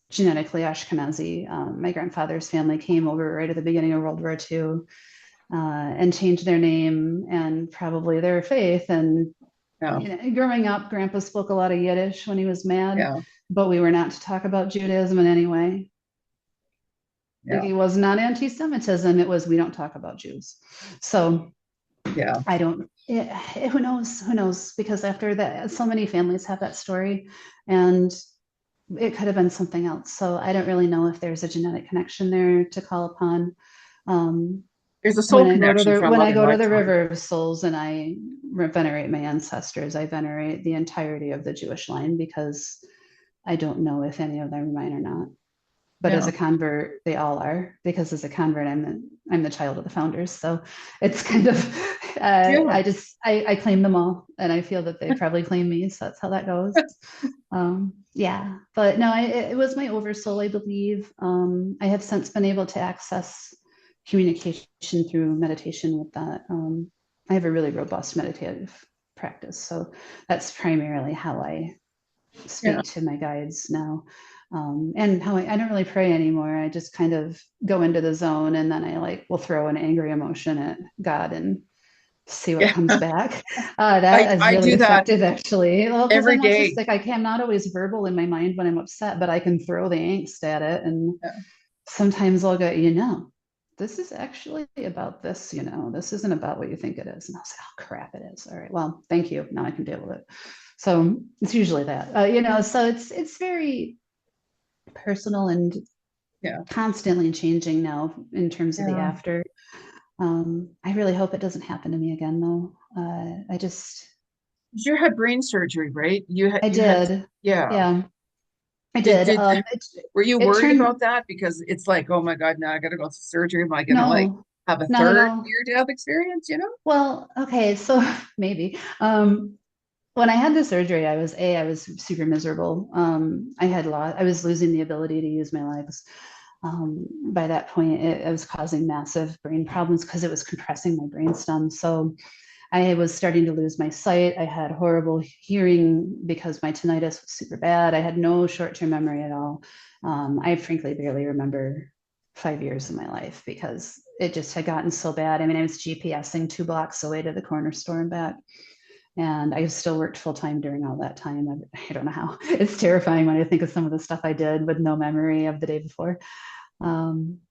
genetically Ashkenazi. My grandfather's family came over right at the beginning of World War II and changed their name and probably their faith. And Yeah. growing up, Grandpa spoke a lot of Yiddish when he was mad, Yeah. but we were not to talk about Judaism in any way. Like, Yeah. it was not anti-Semitism. It was, we don't talk about Jews. So Yeah. I don't, who knows? Who knows? Because after that, so many families have that story, and it could have been something else. So I don't really know if there's a genetic connection there to call upon. Um, There's a soul connection from when I other go to the lifetimes. River of Souls and I venerate my ancestors, I venerate the entirety of the Jewish line, because I don't know if any of them are mine or not. But as Yeah. a convert, they all are, because as a convert, I'm the child of the founders. So it's kind of Yeah. I claim them all, and I feel that they probably claim me. So that's how that goes. Yeah, but no, it was my oversoul, I believe. I have since been able to access communication through meditation with that. I have a really robust meditative practice, so that's primarily how I Yeah. speak to my guides now. And how I don't really pray anymore. I just kind of go into the zone, and then I like will throw an angry emotion at God and see what Yeah. comes back. That is I really do that effective, actually. Well, because every I'm day. autistic, I'm not always verbal in my mind when I'm upset, but I can throw the angst at it. And Yeah. sometimes I'll go, this is actually about this, this isn't about what you think it is. And I'll say, oh, crap, it is. All right, well, thank you. Now I can deal with it. So it's usually that, so it's very personal and Yeah. constantly changing now in terms of the Yeah. after. I really hope it doesn't happen to me again, though. You had brain surgery, right? I You had, did. yeah. Yeah, I Did did. did were you It worried turned, about that? Because it's like, oh my God, now I gotta go through surgery. Am I gonna like no, have a not at third all. near-death experience, you know? Well, okay, so maybe. When I had the surgery, I was super miserable. I was losing the ability to use my legs. By that point, it was causing massive brain problems because it was compressing my brainstem. So I was starting to lose my sight. I had horrible hearing because my tinnitus was super bad. I had no short-term memory at all. I frankly barely remember 5 years of my life because it just had gotten so bad. I mean, I was GPSing 2 blocks away to the corner store and back. And I still worked full time during all that time. I don't know how. It's terrifying when I think of some of the stuff I did with no memory of the day before.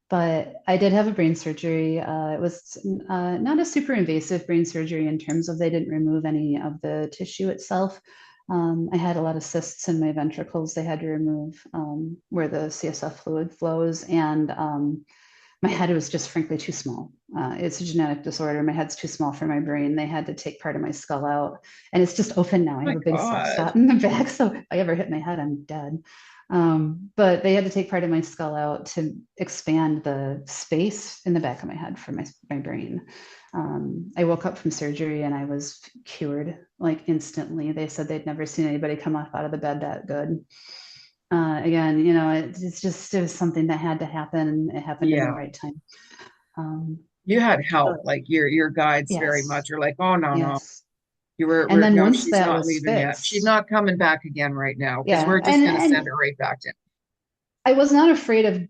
But I did have a brain surgery. It was not a super invasive brain surgery in terms of they didn't remove any of the tissue itself. I had a lot of cysts in my ventricles they had to remove where the CSF fluid flows. And my head was just frankly too small. It's a genetic disorder. My head's too small for my brain. They had to take part of my skull out, and it's just open now. I Oh have my a big soft God. spot in the back, so if I ever hit my head, I'm dead. But they had to take part of my skull out to expand the space in the back of my head for my brain. I woke up from surgery and I was cured like instantly. They said they'd never seen anybody come up out of the bed that good. Again, it was something that had to happen. It happened in the Yeah. right time. Um, You had but help, like your guides very yes, much are like, oh no, no. yes. You were, And then no, once she's that not was leaving yet. She's fixed, not coming back again right now because yeah, we're just gonna send her right back to. I was not afraid of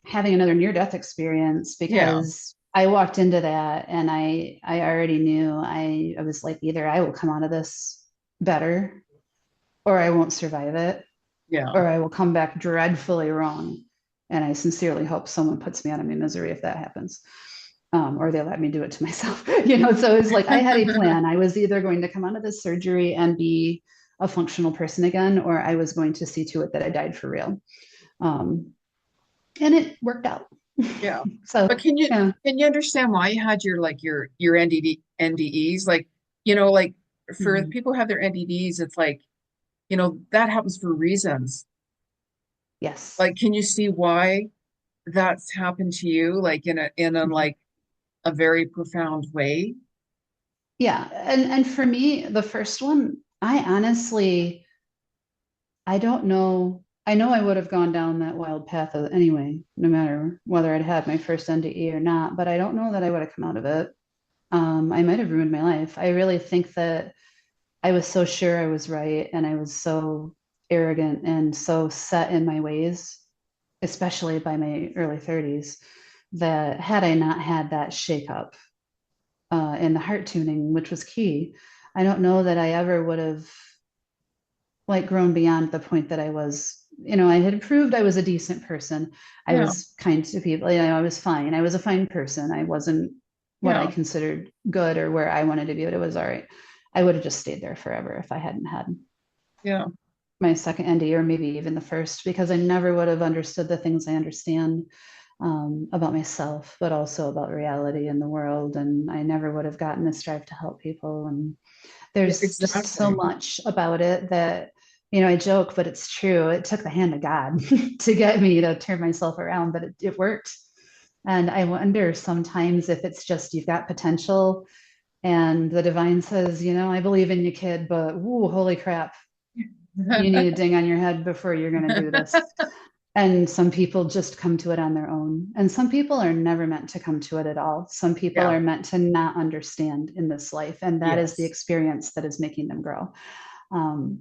having another near-death experience Yeah. because I walked into that and I already knew I was like, either I will come out of this better or I won't survive it, Yeah. or I will come back dreadfully wrong. And I sincerely hope someone puts me out of my misery if that happens. Or they let me do it to myself. So it's like I had a plan. I was either going to come out of this surgery and be a functional person again, or I was going to see to it that I died for real. Um, and it worked out. Yeah. So But yeah. can you understand why you had your NDEs? Like, like for the Mhm. people who have their NDEs, it's like, that happens for reasons. Yes. Like, can you see why that's happened to you, like in a Mhm. like a very profound way? Yeah. And for me, the first one, I honestly, I don't know. I know I would have gone down that wild path anyway, no matter whether I'd had my first NDE or not, but I don't know that I would have come out of it. I might have ruined my life. I really think that I was so sure I was right, and I was so arrogant and so set in my ways, especially by my early 30s, that had I not had that shakeup in the heart tuning, which was key, I don't know that I ever would have like grown beyond the point that I was. I had proved I was a decent person. I Yeah, was kind to people. I was fine. I was a fine person. I wasn't what I yeah, considered good or where I wanted to be, but it was all right. I would have just stayed there forever if I hadn't had yeah. my second ND or maybe even the first, because I never would have understood the things I understand about myself, but also about reality in the world. And I never would have gotten this drive to help people. And Yeah, there's just so exactly. much about it that, I joke, but it's true. It took the hand of God to get me to turn myself around, but it worked. And I wonder sometimes if it's just you've got potential and the divine says, I believe in you, kid, but ooh, holy crap, you need a ding on your head before you're going to do this. And some people just come to it on their own. And some people are never meant to come to it at all. Some people Yeah, are meant to not understand in this life. And that is the yes. experience that is making them grow. Um,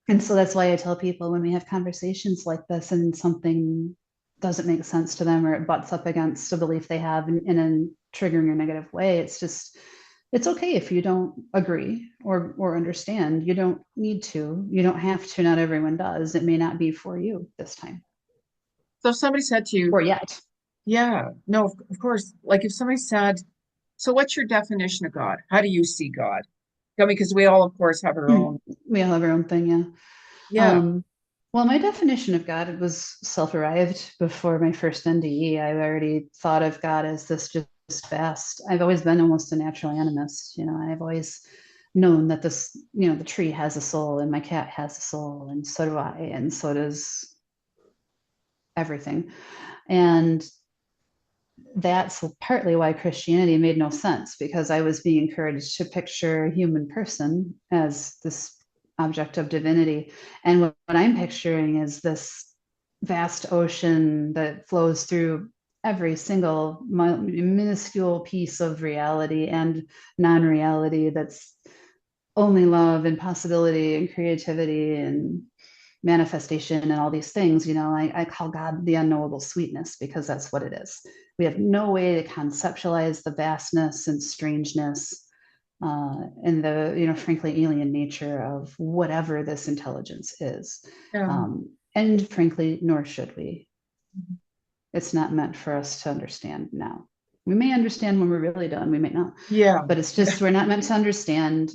and so that's why I tell people when we have conversations like this and something doesn't make sense to them or it butts up against a belief they have in a triggering or negative way, it's okay if you don't agree or understand. You don't need to. You don't have to. Not everyone does. It may not be for you this time So if somebody said to you, or yet. yeah, no, of course, like if somebody said, so what's your definition of God? How do you see God? I mean, because we all, of course, have our own. We all have our own thing, yeah. Yeah, Um, well, my definition of God was self-arrived before my first NDE. I already thought of God as this just vast. I've always been almost a natural animist. I've always known that this, the tree has a soul and my cat has a soul, and so do I, and so does everything. And that's partly why Christianity made no sense, because I was being encouraged to picture a human person as this object of divinity. And what I'm picturing is this vast ocean that flows through every single minuscule piece of reality and non reality that's only love and possibility and creativity and manifestation and all these things. I call God the unknowable sweetness because that's what it is. We have no way to conceptualize the vastness and strangeness and the, frankly, alien nature of whatever this intelligence is. yeah, And frankly, nor should we. It's not meant for us to understand now. We may understand when we're really done, we may not, yeah, but it's just, we're not meant to understand.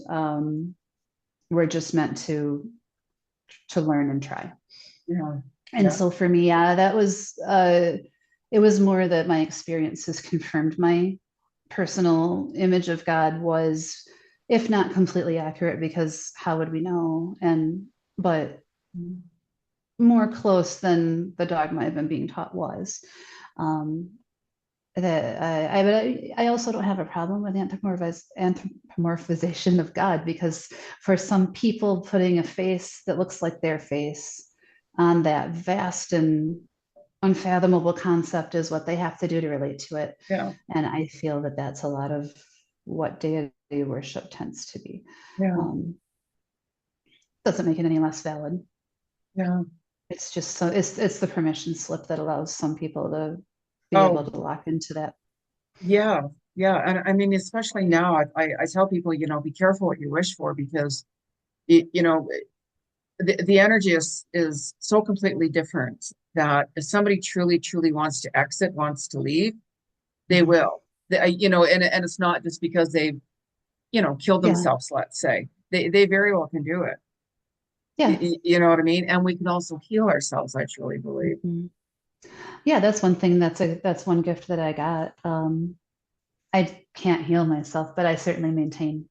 We're just meant to learn and try. yeah, And yeah. so for me, yeah, that was it was more that my experiences confirmed my personal image of God was, if not completely accurate, because how would we know? But more close than the dogma I've been being taught was. Um, that I also don't have a problem with anthropomorphization of God, because for some people, putting a face that looks like their face on that vast and unfathomable concept is what they have to do to relate to it. Yeah, And I feel that that's a lot of what deity worship tends to be. yeah, Um, doesn't make it any less valid. yeah. It's just so it's the permission slip that allows some people to be able Oh, to lock into that. yeah, yeah. And I mean, especially now, I tell people, be careful what you wish for because, you know, the energy is so completely different that if somebody truly, truly wants to exit, wants to leave, they Mhm. will. And it's not just because they've, killed Yeah, themselves, let's say. They very well can do it. yeah. You know what I mean? And we can also heal ourselves, I truly believe. Mhm. Yeah, that's one thing. That's one gift that I got. I can't heal myself, but I certainly maintain.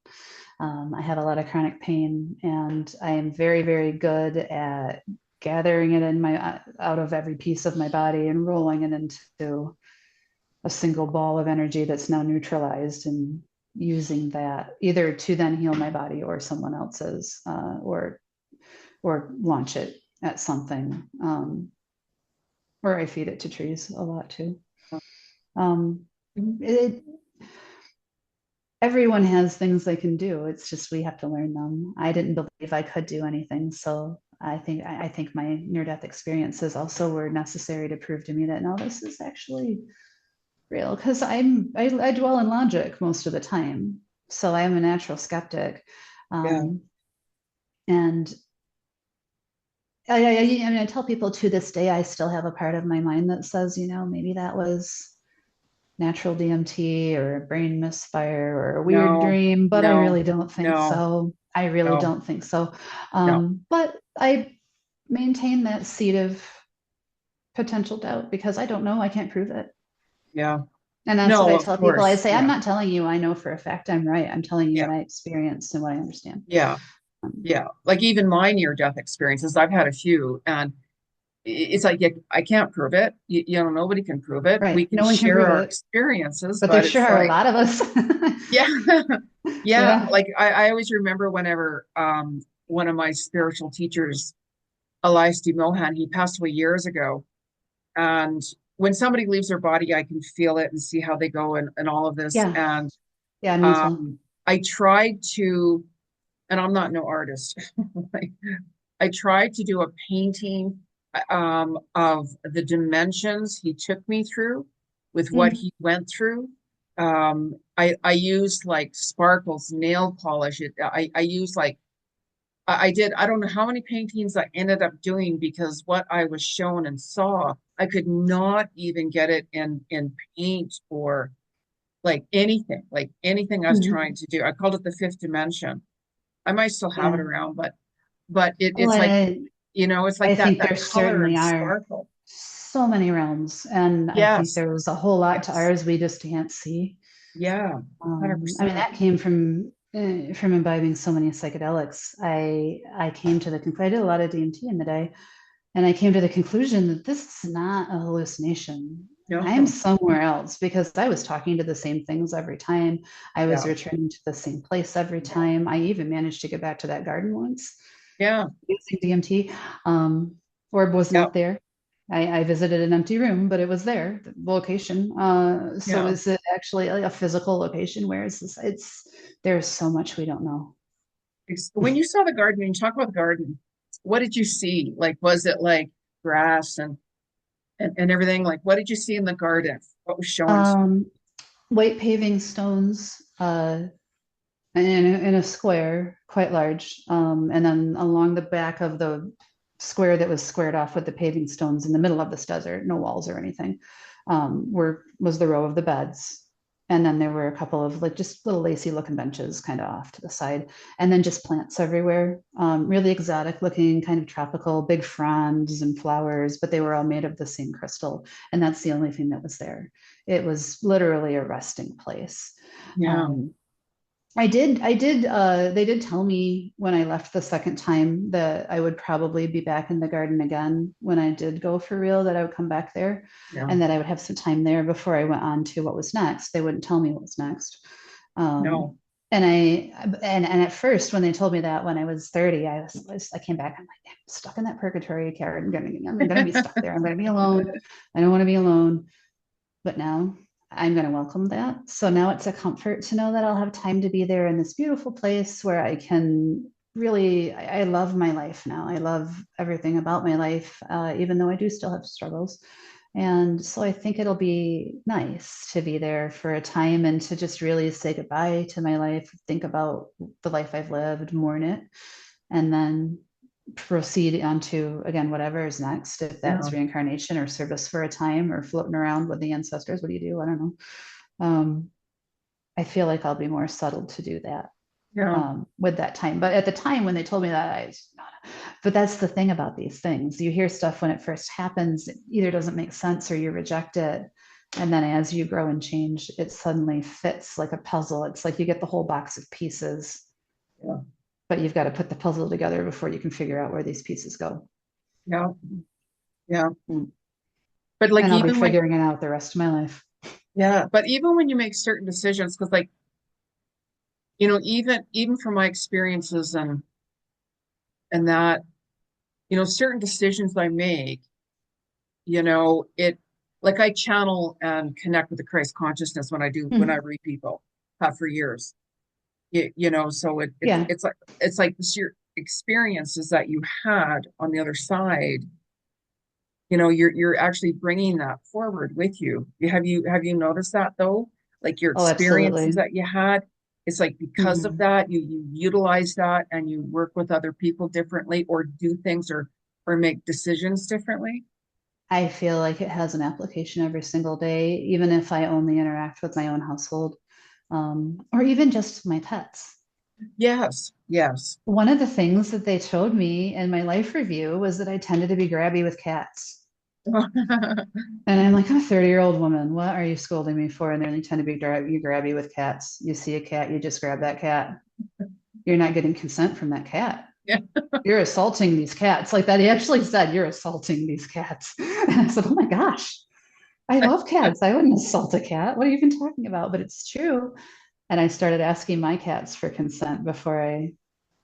I have a lot of chronic pain, and I am very, very good at gathering it in my out of every piece of my body and rolling it into a single ball of energy that's now neutralized, and using that either to then heal my body or someone else's, or launch it at something. Or I feed it to trees a lot too. Um, Mhm. it, everyone has things they can do. It's just we have to learn them. I didn't believe I could do anything, so I think my near-death experiences also were necessary to prove to me that no, this is actually real. Because I dwell in logic most of the time, so I am a natural skeptic, Yeah, um, and I mean, I tell people to this day I still have a part of my mind that says, maybe that was natural DMT or a brain misfire or a weird no, dream, but I no, really don't think no, so. I really no, don't think so. no. But I maintain that seed of potential doubt because I don't know. I can't prove it. Yeah. And that's what No, I of tell people. I course. say, I'm Yeah. not telling you I know for a fact I'm right. I'm telling you Yeah. what I experienced and what I understand. Yeah. Um, Yeah. Like even my near-death experiences, I've had a few, and it's like I can't prove it. Nobody can prove it. We right. can No one can share prove our it, experiences, but there but sure it's are a like, lot of us. yeah, yeah. Yeah. Like I always remember whenever one of my spiritual teachers, Elias D. Mohan, he passed away years ago. And when somebody leaves their body, I can feel it and see how they go and all of this. Yeah. And Yeah. Me too. um, I tried to, and I'm not no artist. Like, I tried to do a painting of the dimensions he took me through with what Mm. he went through. I used like sparkles, nail polish. I used like I did. I don't know how many paintings I ended up doing because what I was shown and saw, I could not even get it in paint or like anything I was Mm. trying to do. I called it the fifth dimension. I might still have it Yeah. around, but Well, it's like, it's I like think that there color certainly and are sparkle. so many realms, and I think Yes, there was a whole lot to yes, ours we just can't see. yeah, I mean, 100%. that came from imbibing so many psychedelics. I came to the conclusion. I did a lot of DMT in the day, and I came to the conclusion that this is not a hallucination. I'm No, somewhere else because I was talking to the same things every time. I was yeah, returning to the same place every time. I even managed to get back to that garden once yeah, using DMT. Orb was yeah, not there. I visited an empty room, but it was there, the location. So yeah. is it actually like a physical location? Where is this? There's so much we don't know. When you saw the garden, and you talk about the garden, what did you see? Like, was it like grass and everything? Like, what did you see in the garden? What was shown to you? Um, White paving stones, in a square, quite large. And then along the back of the square that was squared off with the paving stones in the middle of this desert, no walls or anything, was the row of the beds. And then there were a couple of like just little lacy looking benches kind of off to the side. And then just plants everywhere. Really exotic looking, kind of tropical, big fronds and flowers, but they were all made of the same crystal. And that's the only thing that was there. It was literally a resting place. Yeah, Um, they did tell me when I left the second time that I would probably be back in the garden again when I did go for real, that I would come back there yeah, and that I would have some time there before I went on to what was next. They wouldn't tell me what was next. Um, no, and at first when they told me that when I was 30, I came back, I'm like, I'm stuck in that purgatory, Karen. I'm gonna be stuck there. I'm gonna be alone. I don't want to be alone. But now I'm going to welcome that. So now it's a comfort to know that I'll have time to be there in this beautiful place where I can really, I love my life now. I love everything about my life, even though I do still have struggles. And so I think it'll be nice to be there for a time and to just really say goodbye to my life, think about the life I've lived, mourn it, and then proceed onto again whatever is next, if yeah, that's reincarnation or service for a time or floating around with the ancestors. What do you do? I don't know. I feel like I'll be more settled to do that yeah, with that time. But at the time when they told me that, but that's the thing about these things. You hear stuff when it first happens, it either doesn't make sense or you reject it. And then as you grow and change, it suddenly fits like a puzzle. It's like you get the whole box of pieces, yeah, but you've got to put the puzzle together before you can figure out where these pieces go. yeah, yeah. But like And I'll be even when, figuring it out the rest of my life. yeah, but even when you make certain decisions, because like, even from my experiences and that. certain decisions I make, it like I channel and connect with the Christ consciousness when I Mhm. read people, have for years. So Yeah, it's like this your experiences that you had on the other side, you're actually bringing that forward with you. Have you noticed that though? Like your oh, experiences absolutely. that you had, it's like because of Mhm. that, you utilize that and you work with other people differently or do things or make decisions differently. I feel like it has an application every single day, even if I only interact with my own household, or even just my pets. Yes, yes. One of the things that they showed me in my life review was that I tended to be grabby with cats. And I'm like, I'm a 30-year-old woman. What are you scolding me for? And they tend to be you grabby with cats. You see a cat, you just grab that cat. You're not getting consent from that cat. Yeah. You're assaulting these cats. Like that, he actually said, you're assaulting these cats. And I said, oh my gosh, I love cats. I wouldn't assault a cat. What are you even talking about? But it's true. And I started asking my cats for consent before I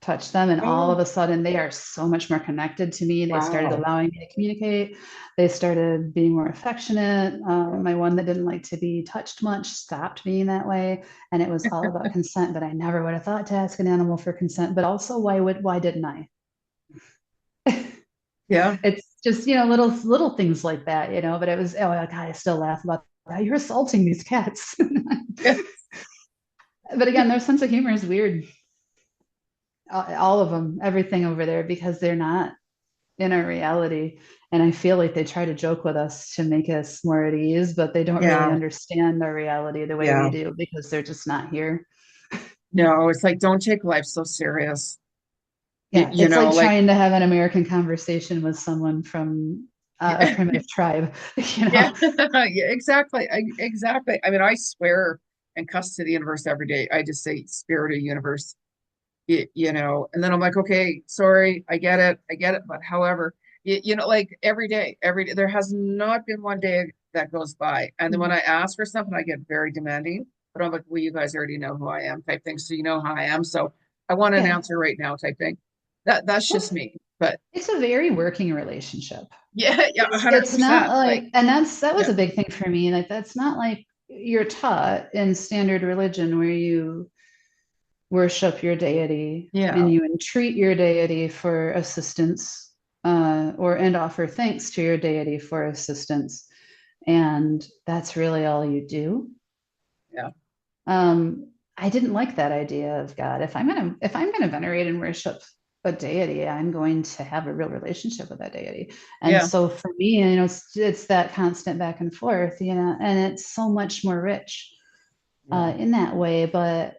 touched them. And all of Oh, a sudden, they are so much more connected to me. They started wow. allowing me to communicate. They started being more affectionate. Yeah. My one that didn't like to be touched much stopped being that way. And it was all about consent. But I never would have thought to ask an animal for consent. But also, why didn't I? Yeah. It's just, little things like that, but it was, oh God, I still laugh about that. You're assaulting these cats. Yeah. But again, their sense of humor is weird. All of them, everything over there, because they're not in our reality. And I feel like they try to joke with us to make us more at ease, but they don't really Yeah. understand our reality the way we Yeah. do because they're just not here. No, it's like don't take life so serious. Yeah, it's like Like trying to have an American conversation with someone from a yeah, primitive tribe, you yeah, know? yeah, exactly. Exactly. I mean, I swear and cuss to the universe every day. I just say spirit of universe, and then I'm like, okay, sorry, I get it, but however, like every day, there has not been one day that goes by. And then when Mhm. I ask for something, I get very demanding, but I'm like, well, you guys already know who I am type thing. So you know how I am. So I want an Yeah. answer right now type thing. That's Well, just me. But it's a very working relationship. yeah, yeah, It's it's not 100%. Like, like, and that was yeah, a big thing for me. Like that's not like you're taught in standard religion where you worship your deity and yeah, you entreat your deity for assistance, or and offer thanks to your deity for assistance, and that's really all you do. yeah, I didn't like that idea of God. If I'm gonna venerate and worship a deity, I'm going to have a real relationship with that deity. And yeah, so for me, it's that constant back and forth, and it's so much more rich yeah. in that way. But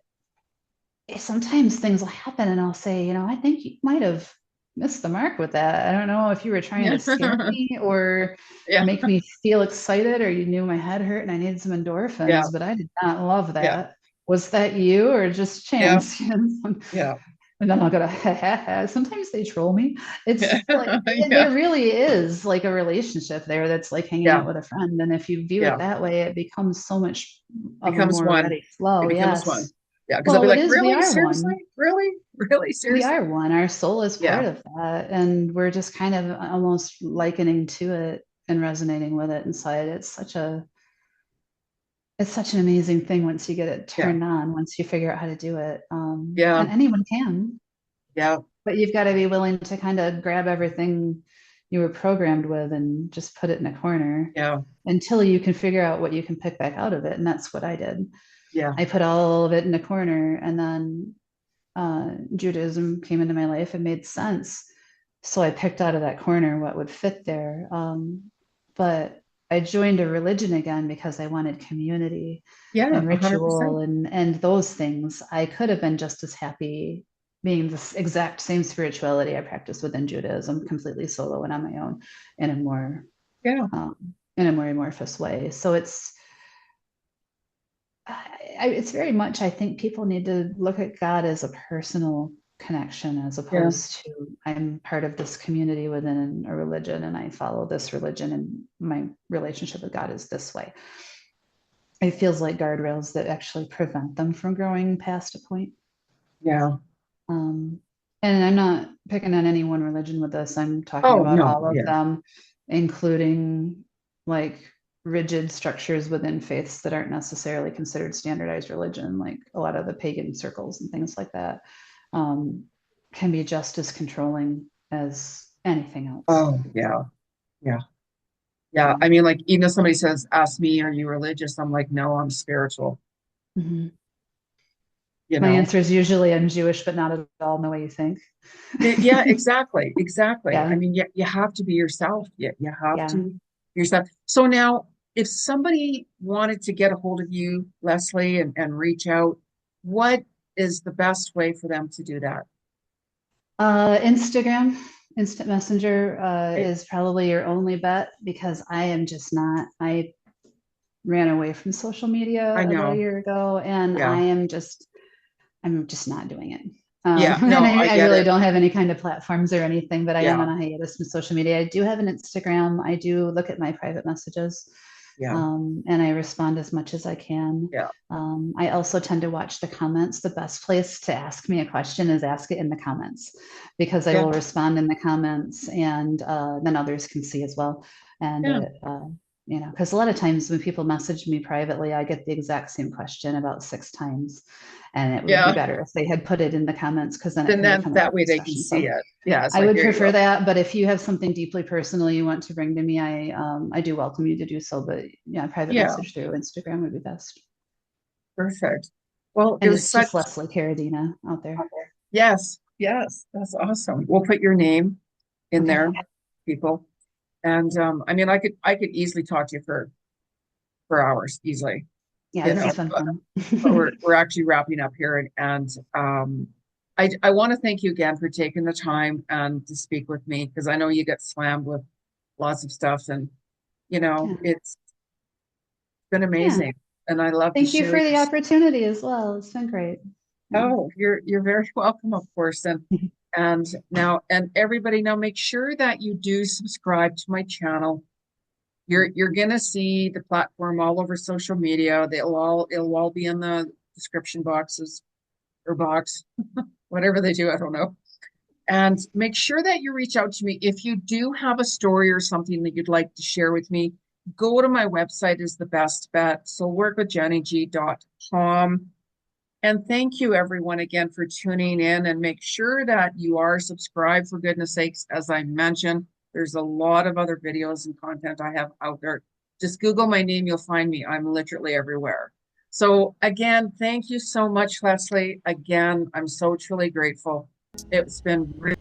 sometimes things will happen, and I'll say, I think you might have missed the mark with that. I don't know if you were trying Yeah. to scare me or Yeah. make me feel excited, or you knew my head hurt and I needed some Yeah. endorphins, but I did not love Yeah. that. Was that you or just Yeah. chance? Yeah. And then I'll go to, sometimes they troll me. It's like, Yeah. there really is like a relationship there that's like hanging Yeah. out with a friend. And if you view it Yeah. that way, it becomes so much of a Becomes more one. ready It flow. becomes one. Yes. Yeah. Because I'll be Well, it like, is. We really? are Seriously? one. Really? Really? We Seriously? are one. Our soul is part Yeah. of that. And we're just kind of almost likening to it and resonating with it inside. It's such an amazing thing once you get it Yeah. turned on, once you figure out how to do it. Yeah. And anyone can, Yeah. but you've got to be willing to kind of grab everything you were programmed with and just put it in a corner Yeah. until you can figure out what you can pick back out of it. And that's what I did. Yeah. I put all of it in a corner, and then Judaism came into my life and made sense. So I picked out of that corner what would fit there. But I joined a religion again because I wanted community Yeah. and 100%. ritual and those things. I could have been just as happy being this exact same spirituality I practice within Judaism, completely solo and on my own, in a more Yeah. amorphous way. So it's very much, I think people need to look at God as a personal connection as Yeah. opposed to I'm part of this community within a religion and I follow this religion and my relationship with God is this way. It feels like guardrails that actually prevent them from growing past a point. Yeah. Um, And I'm not picking on any one religion with this. I'm talking Oh, about no, all of yeah. them, including like rigid structures within faiths that aren't necessarily considered standardized religion, like a lot of the pagan circles and things like that, um, can be just as controlling as anything else. Oh, yeah, yeah, yeah. Yeah. I mean, like, even if somebody says, ask me, are you religious? I'm like, no, I'm spiritual, Mhm. you My know? answer is usually I'm Jewish, but not at all in the way you think. Yeah, exactly, exactly. I Yeah. mean, you have to be yourself. You have to Yeah. be yourself. So now, if somebody wanted to get a hold of you, Leslie, and reach out, what is the best way for them to do that? Instagram, Instant Messenger Right? is probably your only bet because I am just not. I ran away from social I media about a know. year ago, and Yeah. I'm just not doing it. Yeah. And No, I I get really it. don't have any kind of platforms or anything, but I am Yeah. on a hiatus from social media. I do have an Instagram. I do look at my private messages, Yeah. and I respond as much as I can. Yeah. I also tend to watch the comments. The best place to ask me a question is ask it in the comments because I Yeah. will respond in the comments and then others can see as well. And Yeah. because a lot of times when people message me privately, I get the exact same question about 6 times. And it would be Yeah. better if they had put it in the comments because then it And can then become a that good way they can discussion. see So it. Yeah. It's I like, would here you prefer go. that, but if you have something deeply personal you want to bring to me, I do welcome you to do so. But yeah, private Yeah. message through Instagram would be best. Perfect. Well, it And was it's such, just Leslie Caradina out there. yes. Yes. That's awesome. We'll put your name in Okay. there, people. And I mean, I could easily talk to you for hours easily, Yeah, you this know, has been but fun. we're actually wrapping up here, and I want to thank you again for taking the time and to speak with me because I know you get slammed with lots of stuff, and Yeah. it's been Yeah. amazing, and I love to Thank you share for your. the opportunity as well. It's been great. Yeah. Oh, you're very welcome, of course, and now and everybody now make sure that you do subscribe to my channel. You're gonna see the platform all over social media. It'll all be in the description boxes or box, whatever they do, I don't know. And make sure that you reach out to me if you do have a story or something that you'd like to share with me. Go to my website is the best bet. So workwithjennig.com. And thank you everyone again for tuning in and make sure that you are subscribed for goodness sakes. As I mentioned, there's a lot of other videos and content I have out there. Just Google my name, you'll find me. I'm literally everywhere. So again, thank you so much, Leslie. Again, I'm so truly grateful. It's been really